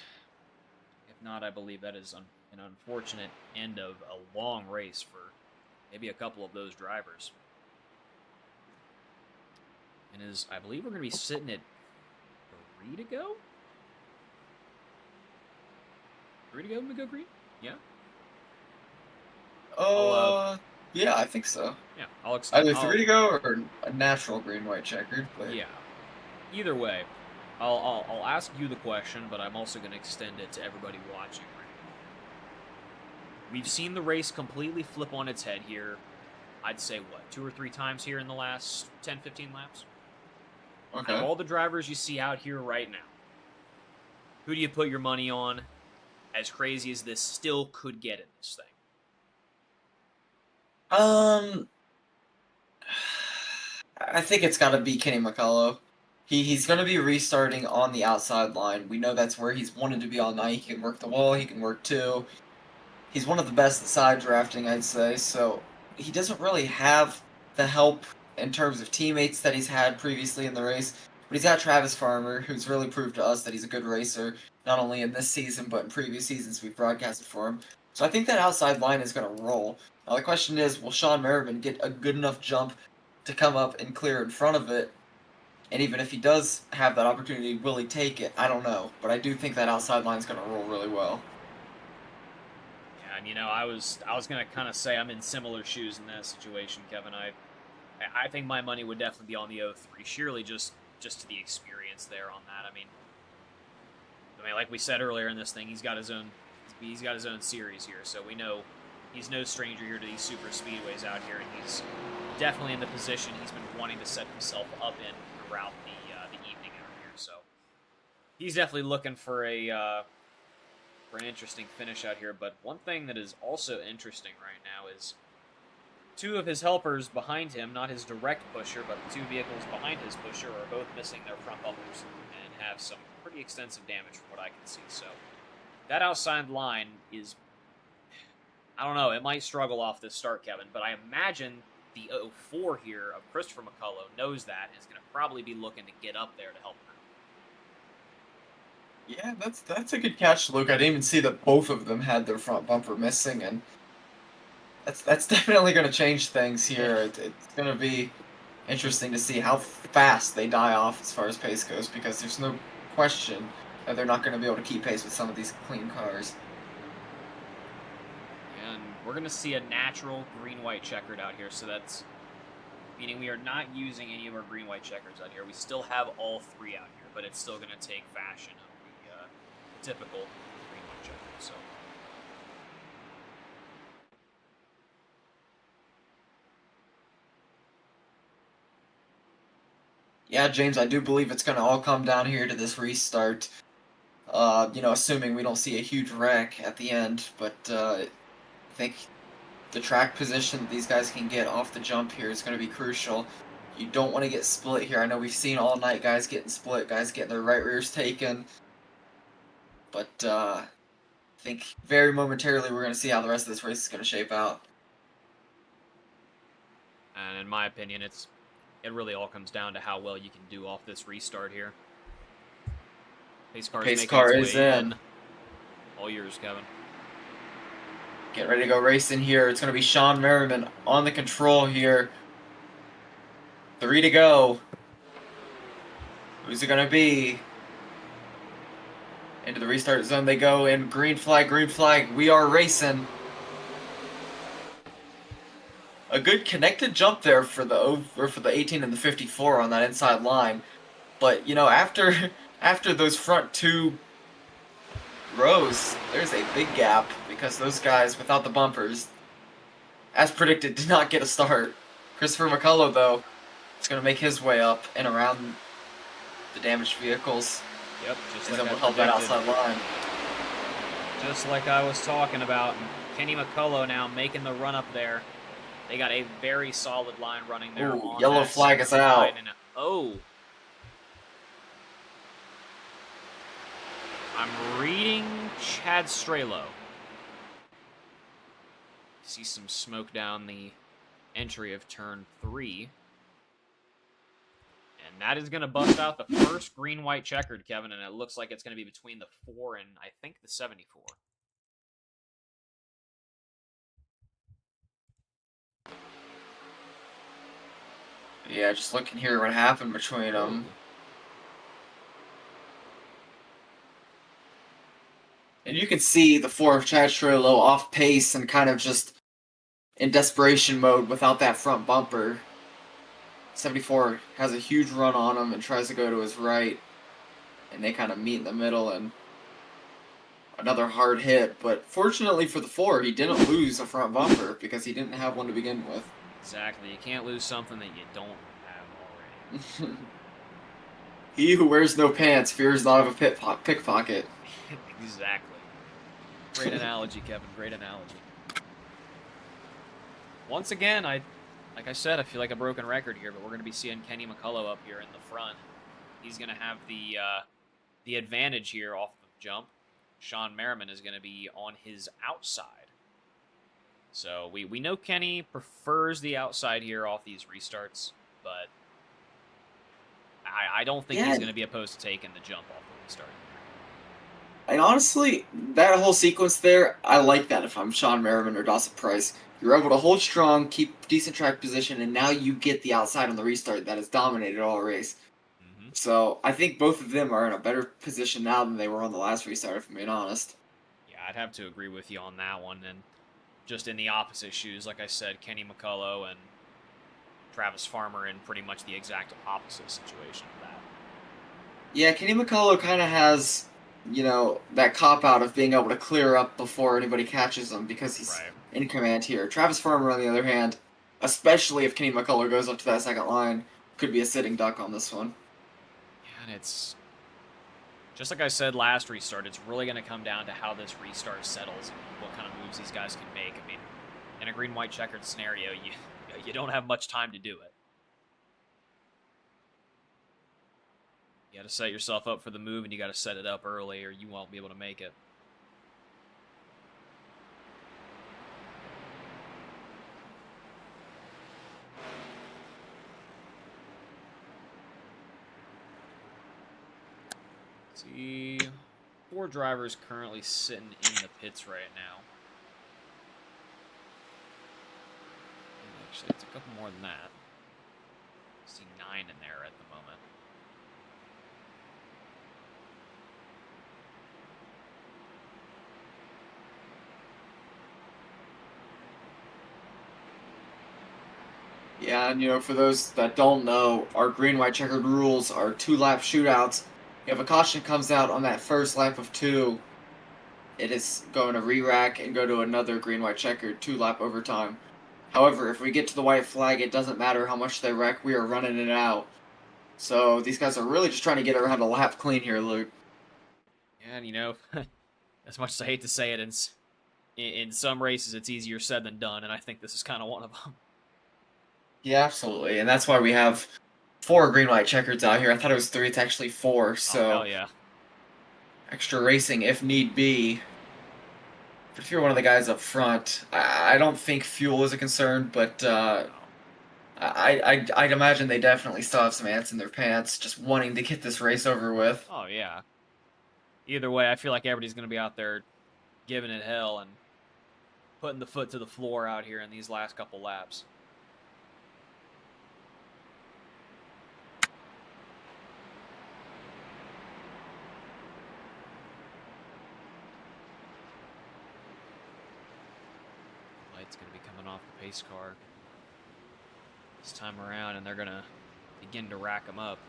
if not, I believe that is an unfortunate end of a long race for maybe a couple of those drivers. And I believe we're going to be sitting at 3 to go? 3 to go, we go green? Yeah? Yeah, I think so. Yeah, I'll extend. Either 3 to go or a natural green-white checkered. But yeah. Either way, I'll ask you the question, but I'm also going to extend it to everybody watching right now. We've seen the race completely flip on its head here. I'd say, 2 or 3 times here in the last 10, 15 laps? Okay. Of all the drivers you see out here right now, who do you put your money on? As crazy as this still could get in this thing. I think it's got to be Kenny McCullough. He's going to be restarting on the outside line. We know that's where he's wanted to be all night. He can work the wall. He can work 2. He's one of the best at side drafting, I'd say. So he doesn't really have the help in terms of teammates that he's had previously in the race. But he's got Travis Farmer, who's really proved to us that he's a good racer, not only in this season, but in previous seasons we've broadcasted for him. So I think that outside line is going to roll. Now the question is, will Sean Merriman get a good enough jump to come up and clear in front of it? And even if he does have that opportunity, will he take it? I don't know. But I do think that outside line is going to roll really well. Yeah, and I was going to kind of say I'm in similar shoes in that situation, Kevin. I think my money would definitely be on the 03, surely just to the experience there on that. I mean, like we said earlier in this thing, he's got his own series here, so we know he's no stranger here to these super speedways out here, and he's definitely in the position he's been wanting to set himself up in throughout the evening out here. So he's definitely looking for a for an interesting finish out here. But one thing that is also interesting right now is two of his helpers behind him, not his direct pusher, but the two vehicles behind his pusher, are both missing their front bumpers and have some pretty extensive damage from what I can see. So that outside line is, I don't know, it might struggle off this start, Kevin, but I imagine the 04 here of Christopher McCullough knows that and is going to probably be looking to get up there to help him out. Yeah, that's a good catch, Luke. I didn't even see that both of them had their front bumper missing, and that's definitely going to change things here. It's going to be interesting to see how fast they die off as far as pace goes, because there's no question that they're not going to be able to keep pace with some of these clean cars. And we're going to see a natural green-white checkered out here, so that's meaning we are not using any of our green-white checkers out here. We still have all three out here, but it's still going to take fashion of the typical green-white checker. So. Yeah, James, I do believe it's going to all come down here to this restart. Assuming we don't see a huge wreck at the end, but I think the track position that these guys can get off the jump here is going to be crucial. You don't want to get split here. I know we've seen all night guys getting split, guys getting their right rears taken, but I think very momentarily we're going to see how the rest of this race is going to shape out. And in my opinion, it really all comes down to how well you can do off this restart here. Pace car is in. All yours, Kevin. Get ready to go racing here. It's going to be Sean Merriman on the control here. 3 to go. Who's it going to be? Into the restart zone they go, and green flag, we are racing. A good connected jump there for the 18 and the 54 on that inside line. But, after those front two rows, there's a big gap because those guys without the bumpers, as predicted, did not get a start. Christopher McCullough, though, is going to make his way up and around the damaged vehicles. Yep, just and like then I we'll help that outside line. Just like I was talking about. Kenny McCullough now making the run up there. They got a very solid line running there. Ooh, yellow flag is out. I'm reading Chad Strelo. See some smoke down the entry of turn 3. And that is going to bust out the first green-white checkered, Kevin, and it looks like it's going to be between the 4 and, I think, the 74. Yeah, just looking here what happened between them. And you can see the 4 of Chad Strelo off pace and kind of just in desperation mode without that front bumper. 74 has a huge run on him and tries to go to his right. And they kind of meet in the middle and another hard hit. But fortunately for the 4, he didn't lose a front bumper because he didn't have one to begin with. Exactly. You can't lose something that you don't have already. He who wears no pants fears not of a pickpocket. Exactly. Great analogy, Kevin. Great analogy. Once again, like I said, I feel like a broken record here, but we're going to be seeing Kenny McCullough up here in the front. He's going to have the advantage here off the jump. Sean Merriman is going to be on his outside. So we know Kenny prefers the outside here off these restarts, but I don't think he's going to be opposed to taking the jump off the restart. And honestly, that whole sequence there, I like that if I'm Sean Merriman or Dawson Price. You're able to hold strong, keep decent track position, and now you get the outside on the restart that has dominated all race. Mm-hmm. So I think both of them are in a better position now than they were on the last restart, if I'm being honest. Yeah, I'd have to agree with you on that one. And just in the opposite shoes, like I said, Kenny McCullough and Travis Farmer in pretty much the exact opposite situation of that. Yeah, Kenny McCullough kind of has, that cop-out of being able to clear up before anybody catches him because he's in command here. Travis Farmer, on the other hand, especially if Kenny McCullough goes up to that second line, could be a sitting duck on this one. Yeah, and Just like I said last restart, it's really going to come down to how this restart settles and what kind of moves these guys can make. I mean, in a green-white checkered scenario, you don't have much time to do it. You got to set yourself up for the move, and you got to set it up early, or you won't be able to make it. See, 4 drivers currently sitting in the pits right now. And actually, it's a couple more than that. I see 9 in there at the moment. Yeah, and for those that don't know, our green-white checkered rules are 2-lap shootouts. If a caution comes out on that first lap of 2, it is going to re-rack and go to another green-white checkered 2-lap overtime. However, if we get to the white flag, it doesn't matter how much they wreck, we are running it out. So these guys are really just trying to get around a lap clean here, Luke. And, as much as I hate to say it, in some races it's easier said than done, and I think this is kind of one of them. Yeah, absolutely. And that's why we have 4 green-white checkers out here. I thought it was 3. It's actually 4. So Oh, hell yeah. Extra racing if need be. But if you're one of the guys up front, I don't think fuel is a concern, but I'd imagine they definitely still have some ants in their pants, just wanting to get this race over with. Oh, yeah. Either way, I feel like everybody's going to be out there giving it hell and putting the foot to the floor out here in these last couple laps. Light's going to be coming off the pace car this time around, and they're going to begin to rack them up.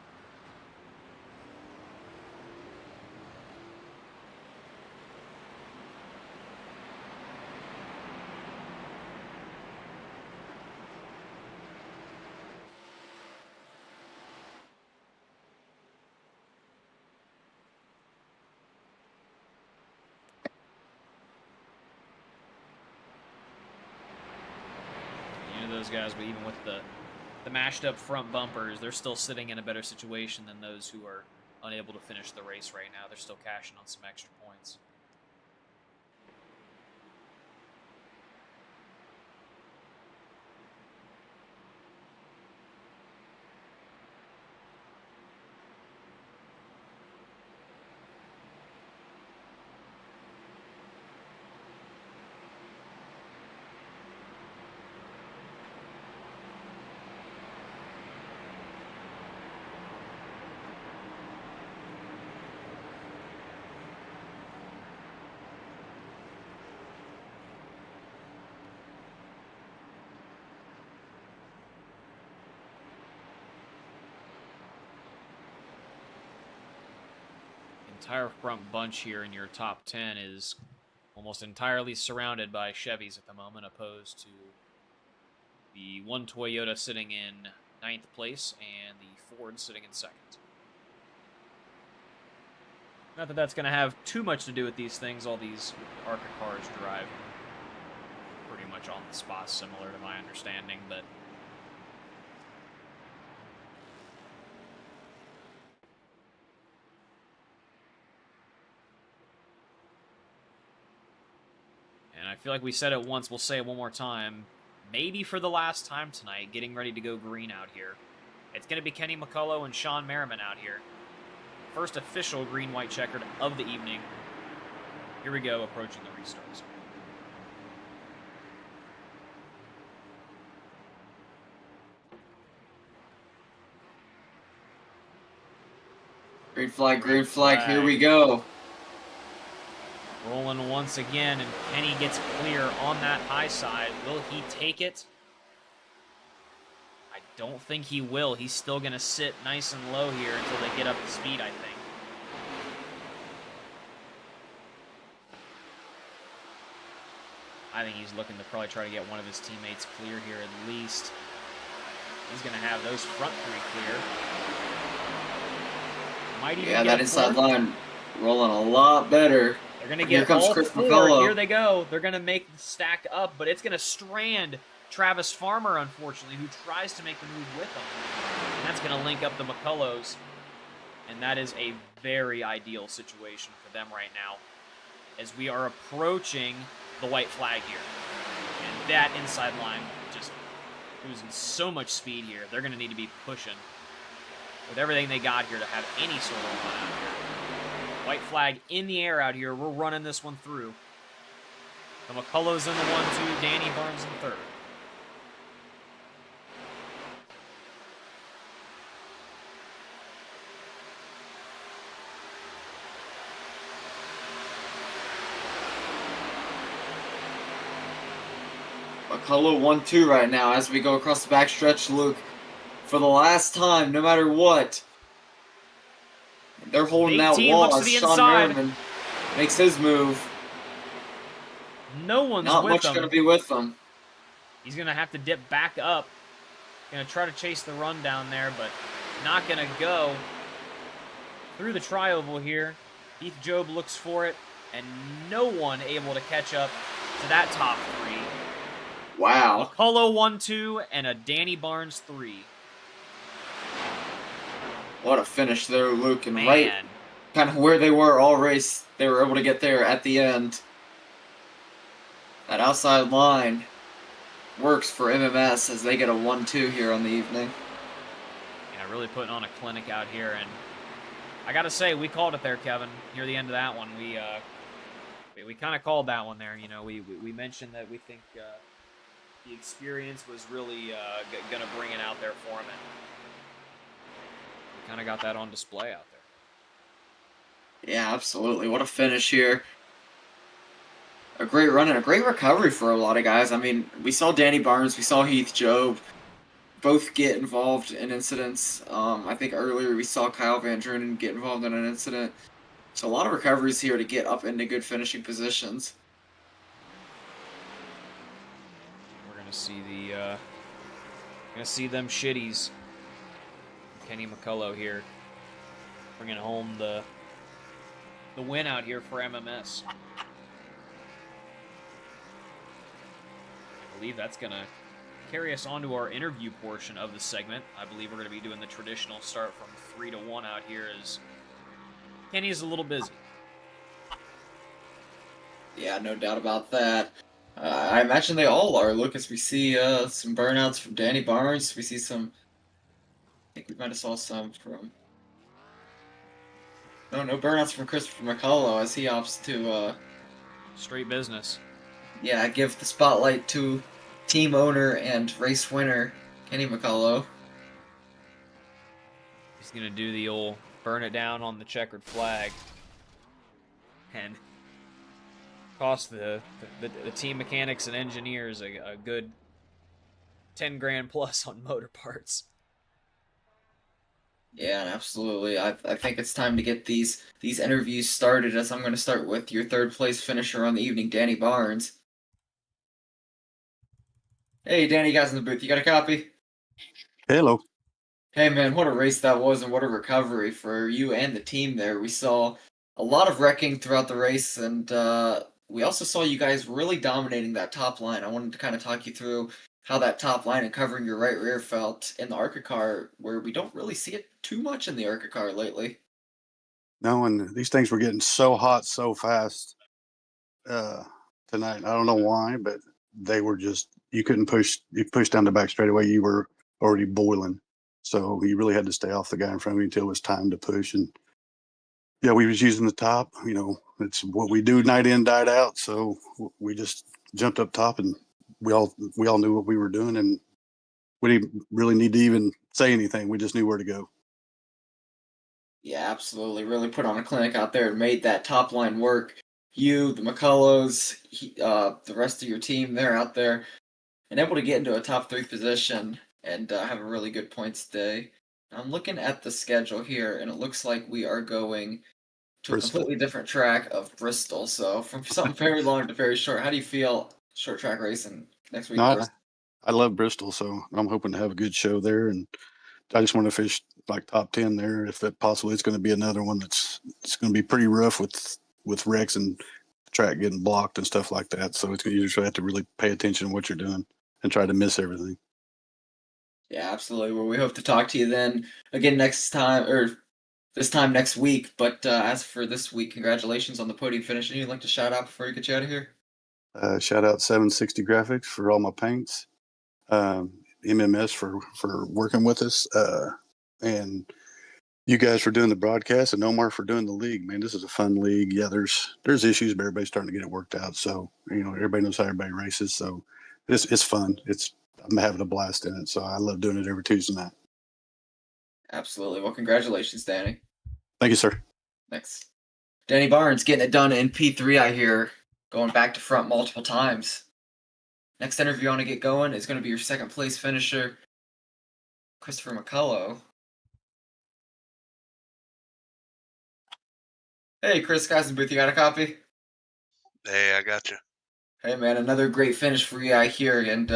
Those guys, but even with the mashed up front bumpers, they're still sitting in a better situation than those who are unable to finish the race right now. They're still cashing on some extra points. Entire front bunch here in your top 10 is almost entirely surrounded by Chevys at the moment, opposed to the one Toyota sitting in 9th place and the Ford sitting in 2nd. Not that that's going to have too much to do with these things. All these ARCA cars drive pretty much on the spot, similar to my understanding, but and I feel like we said it once, we'll say it one more time. Maybe for the last time tonight, getting ready to go green out here. It's going to be Kenny McCullough and Sean Merriman out here. First official green-white checkered of the evening. Here we go, approaching the restarts. Green flag, here we go. Rolling once again, and Kenny gets clear on that high side. Will he take it? I don't think he will. He's still going to sit nice and low here until they get up to speed, I think. I think he's looking to probably try to get one of his teammates clear here at least. He's going to have those front 3 clear. Might even that inside line. Rolling a lot better. They're going to Here get comes all Chris 4. McCullough. Here they go. They're going to make the stack up, but it's going to strand Travis Farmer, unfortunately, who tries to make the move with them. And that's going to link up the McCulloughs. And that is a very ideal situation for them right now, as we are approaching the white flag here. And that inside line just losing so much speed here. They're going to need to be pushing with everything they got here to have any sort of run out here. White flag in the air out here. We're running this one through. The McCulloughs in the 1-2. Danny Burns in third. McCullough 1-2 right now as we go across the backstretch, Luke. For the last time, no matter what, they're holding that wall as Sean Merriman makes his move. No one's Not with much him. going to be with them. He's going to have to dip back up. Going to try to chase the run down there, but not going to go. Through the tri-oval here, Heath Job looks for it, and no one able to catch up to that top 3. Wow. McCullough 1-2 and a Danny Barnes 3. What a finish there, Luke. And Man. right kind of where they were all race, they were able to get there at the end. That outside line works for MMS as they get a 1-2 here on the evening. Yeah, really putting on a clinic out here. And I got to say, we called it there, Kevin, near the end of that one. We kind of called that one there. You know, we mentioned that we think the experience was really going to bring it out there for him. And we kind of got that on display out there. Yeah, absolutely. What a finish here. A great run and a great recovery for a lot of guys. I mean, we saw Danny Barnes, we saw Heath Job both get involved in incidents. I think earlier we saw Kyle Van Drunen get involved in an incident. So a lot of recoveries here to get up into good finishing positions. We're gonna see them shitties. Kenny McCullough here, bringing home the win out here for MMS. I believe that's gonna carry us on to our interview portion of the segment. I believe we're gonna be doing the traditional start from 3 to 1 out here, as Kenny is a little busy. Yeah, no doubt about that. I imagine they all are. Look, as we see some burnouts from Danny Barnes, we see some. I think we might have saw some from. No burnouts from Christopher McCullough as he opts to. Straight business. Yeah, give the spotlight to team owner and race winner Kenny McCullough. He's gonna do the old burn it down on the checkered flag, and cost the team mechanics and engineers a good 10 grand plus on motor parts. Yeah, absolutely. I think it's time to get these interviews started, as I'm going to start with your third place finisher on the evening, Danny Barnes. Hey, Danny, you guys in the booth, you got a copy? Hello. Hey, man, what a race that was, and what a recovery for you and the team there. We saw a lot of wrecking throughout the race, and we also saw you guys really dominating that top line. I wanted to kind of talk you through how that top line and covering your right rear felt in the ARCA car, where we don't really see it too much in the ARCA car lately. No, and these things were getting so hot so fast tonight. I don't know why, but they were just, you couldn't push. You pushed down the back straightaway, you were already boiling. So you really had to stay off the guy in front of you until it was time to push. And yeah, we was using the top. You know, it's what we do night in, night out. So we just jumped up top, and we all knew what we were doing, and we didn't really need to even say anything. We just knew where to go. Yeah, absolutely. Really put on a clinic out there and made that top line work. You, the McCulloughs, the rest of your team, they're out there and able to get into a top 3 position and have a really good points day. I'm looking at the schedule here, and it looks like we are going to Bristol. a completely different track of Bristol. So from something very long to very short, how do you feel short track racing next week? No, I love Bristol, so I'm hoping to have a good show there, and I just want to fish like top 10 there. If it possibly, it's going to be another one that's it's going to be pretty rough with wrecks and track getting blocked and stuff like that. So you just have to really pay attention to what you're doing and try to miss everything. Yeah, absolutely. Well, we hope to talk to you then again next time, or this time next week. But as for this week, congratulations on the podium finish. Anything you'd like to shout out before you get you out of here? Shout out 760 Graphics for all my paints, MMS for working with us, and you guys for doing the broadcast, and Omar for doing the league. Man, this is a fun league. Yeah, there's issues, but everybody's starting to get it worked out. So everybody knows how everybody races. So it's fun. I'm having a blast in it. So I love doing it every Tuesday night. Absolutely. Well, congratulations, Danny. Thank you, sir. Thanks. Danny Barnes getting it done in P3, I hear, going back to front multiple times. Next interview I want to get going is going to be your second place finisher, Christopher McCullough. Hey, Chris Booth, you got a copy? Hey, I got you. Hey, man, another great finish for you, I hear. And,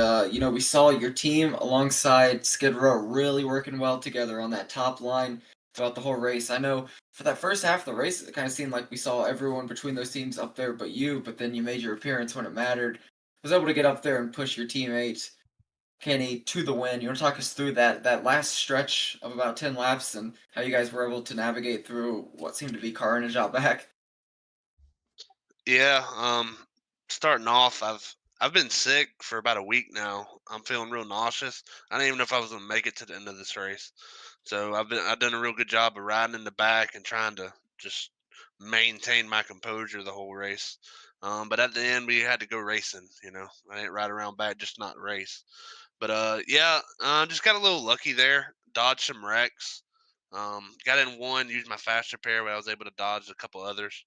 we saw your team alongside Skid Row really working well together on that top line throughout the whole race. I know for that first half of the race, it kind of seemed like we saw everyone between those teams up there but then you made your appearance when it mattered. Was able to get up there and push your teammate, Kenny, to the win. You want to talk us through that last stretch of about 10 laps and how you guys were able to navigate through what seemed to be carnage out back? Yeah, starting off, I've been sick for about a week now. I'm feeling real nauseous. I didn't even know if I was gonna make it to the end of this race. So I've done a real good job of riding in the back and trying to just maintain my composure the whole race. But at the end, we had to go racing. I didn't ride around back, just not race. But yeah, just got a little lucky there. Dodged some wrecks. Got in one, used my fast repair, but I was able to dodge a couple others.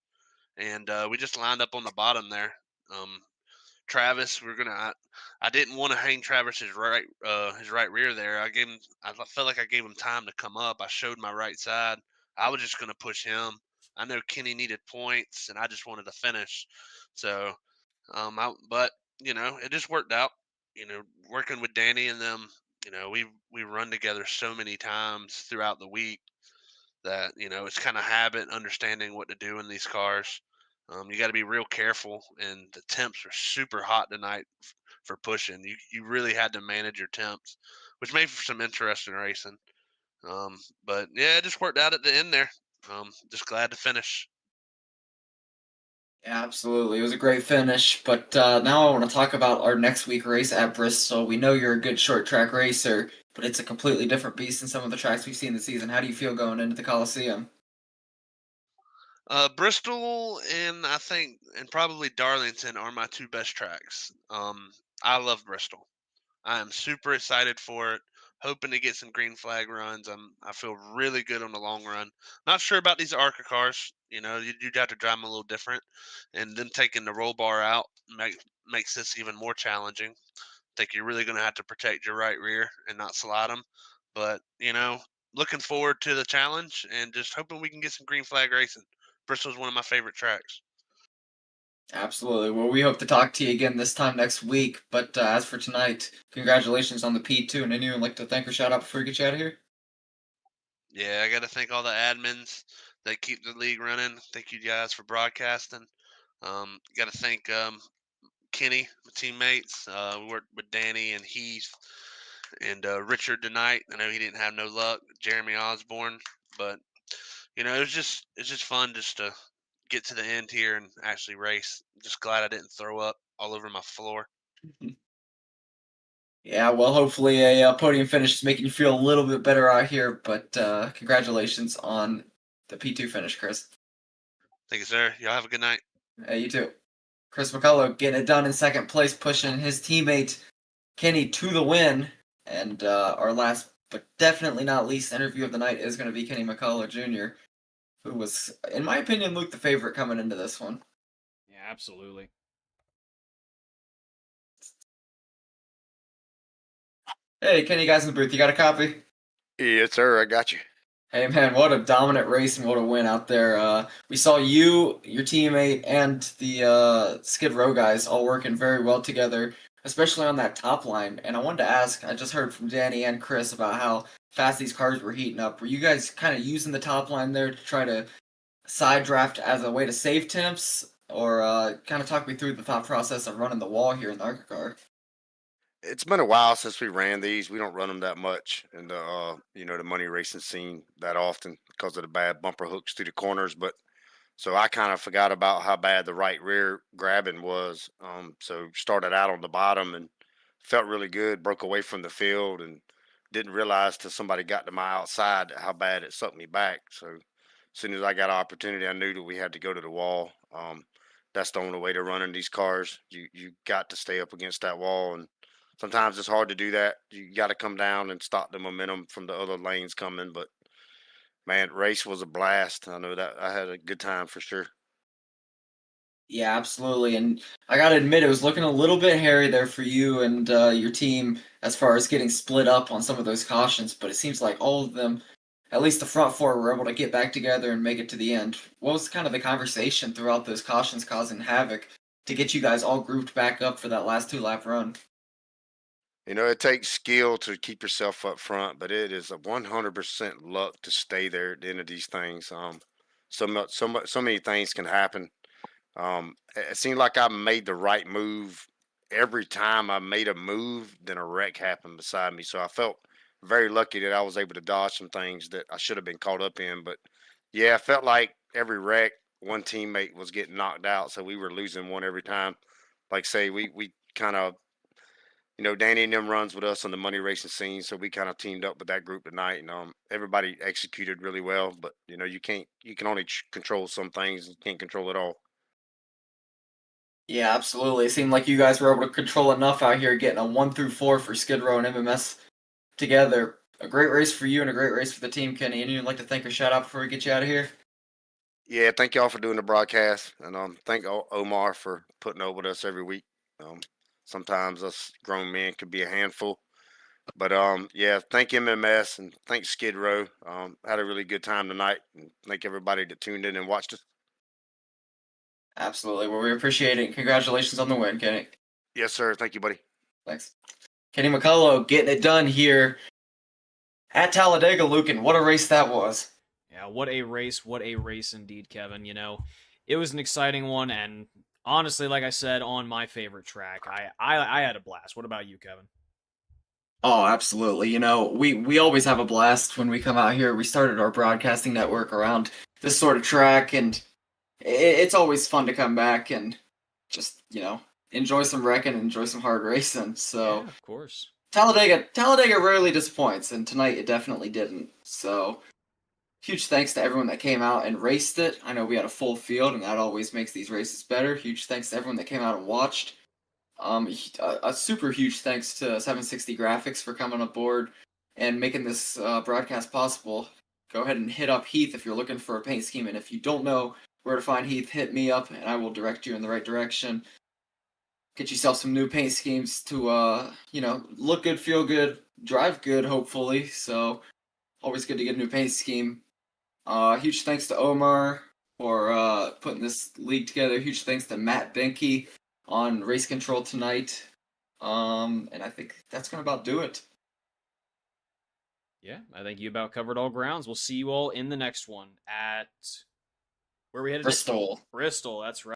And we just lined up on the bottom there. Travis, I didn't want to hang Travis's right rear there. I felt like I gave him time to come up. I showed my right side. I was just gonna push him. I know Kenny needed points, and I just wanted to finish. So, but it just worked out. Working with Danny and them, we run together so many times throughout the week that it's kind of habit understanding what to do in these cars. You got to be real careful, and the temps were super hot tonight for pushing. You really had to manage your temps, which made for some interesting racing. But yeah, it just worked out at the end there. Just glad to finish. Yeah, absolutely. It was a great finish. But now I want to talk about our next week race at Bristol. We know you're a good short track racer, but it's a completely different beast than some of the tracks we've seen this season. How do you feel going into the Coliseum? Bristol and probably Darlington are my two best tracks. I love Bristol. I am super excited for it. Hoping to get some green flag runs. I feel really good on the long run. Not sure about these ARCA cars. You'd have to drive them a little different, and then taking the roll bar out makes this even more challenging. I think you're really going to have to protect your right rear and not slide them. But looking forward to the challenge and just hoping we can get some green flag racing. Bristol's one of my favorite tracks. Absolutely. Well, we hope to talk to you again this time next week. But as for tonight, congratulations on the P2. And anyone like to thank or shout out before we get you out of here? Yeah, I got to thank all the admins that keep the league running. Thank you guys for broadcasting. Got to thank Kenny, my teammates. We worked with Danny and Heath and Richard tonight. I know he didn't have no luck. Jeremy Osborne, but it's just fun just to get to the end here and actually race. Just glad I didn't throw up all over my floor. Yeah, well, hopefully a podium finish is making you feel a little bit better out here. But congratulations on the P2 finish, Chris. Thank you, sir. Y'all have a good night. Hey, you too. Chris McCullough getting it done in second place, pushing his teammate Kenny to the win. And our last, but definitely not least, interview of the night is going to be Kenny McCullough Jr., who was, in my opinion, Luke the favorite coming into this one. Yeah, absolutely. Hey, Kenny, guys in the booth, you got a copy? Yes, sir. I got you. Hey, man, what a dominant race and what a win out there. We saw you, your teammate, and the Skid Row guys all working very well together, especially on that top line. And I wanted to ask, I just heard from Danny and Chris about how fast these cars were heating up. Were you guys kind of using the top line there to try to side draft as a way to save temps, or kind of talk me through the thought process of running the wall here in the ARCA car? It's been a while since we ran these. We don't run them that much in the the money racing scene that often because of the bad bumper hooks through the corners. But so I kind of forgot about how bad the right rear grabbing was. So started out on the bottom and felt really good. Broke away from the field and didn't realize till somebody got to my outside how bad it sucked me back. So as soon as I got an opportunity, I knew that we had to go to the wall. That's the only way to run in these cars. You got to stay up against that wall, and sometimes it's hard to do that. You got to come down and stop the momentum from the other lanes coming. But man, race was a blast. I know that I had a good time for sure. Yeah, absolutely. And I gotta admit, it was looking a little bit hairy there for you and your team as far as getting split up on some of those cautions. But it seems like all of them, at least the front four, were able to get back together and make it to the end. What was kind of the conversation throughout those cautions causing havoc to get you guys all grouped back up for that last 2-lap run? It takes skill to keep yourself up front, but it is a 100% luck to stay there at the end of these things. So many things can happen. It seemed like I made the right move every time I made a move. Then a wreck happened beside me, so I felt very lucky that I was able to dodge some things that I should have been caught up in. But yeah, I felt like every wreck, one teammate was getting knocked out, so we were losing one every time. Like say, we kind of Danny and them runs with us on the money racing scene, so we kind of teamed up with that group tonight, and everybody executed really well. But you can only control some things, you can't control it all. Yeah, absolutely. It seemed like you guys were able to control enough out here, getting a 1 through 4 for Skid Row and MMS together. A great race for you and a great race for the team, Kenny. Anyone like to thank or shout out before we get you out of here? Yeah, thank y'all for doing the broadcast, and thank Omar for putting up with us every week. Um, Sometimes us grown men could be a handful, but yeah, thank MMS and thank Skid Row. Had a really good time tonight, and thank everybody that tuned in and watched us. Absolutely. Well, we appreciate it. Congratulations on the win, Kenny. Yes, sir. Thank you, buddy. Thanks. Kenny McCullough getting it done here at Talladega, Lucan. What a race that was. Yeah, what a race indeed, Kevin. It was an exciting one, and honestly, like I said, on my favorite track, I had a blast. What about you, Kevin? Oh, absolutely. We always have a blast when we come out here. We started our broadcasting network around this sort of track, and it's always fun to come back and just, enjoy some wrecking and enjoy some hard racing. So Yeah, of course. Talladega rarely disappoints, and tonight it definitely didn't. So huge thanks to everyone that came out and raced it. I know we had a full field, and that always makes these races better. Huge thanks to everyone that came out and watched. A super huge thanks to 760 Graphics for coming aboard and making this broadcast possible. Go ahead and hit up Heath if you're looking for a paint scheme, and if you don't know where to find Heath, hit me up, and I will direct you in the right direction. Get yourself some new paint schemes to, look good, feel good, drive good, hopefully. So always good to get a new paint scheme. Huge thanks to Omar for putting this league together. Huge thanks to Matt Benke on race control tonight. And I think that's gonna about do it. Yeah, I think you about covered all grounds. We'll see you all in the next one at where we headed. Bristol. Bristol, that's right.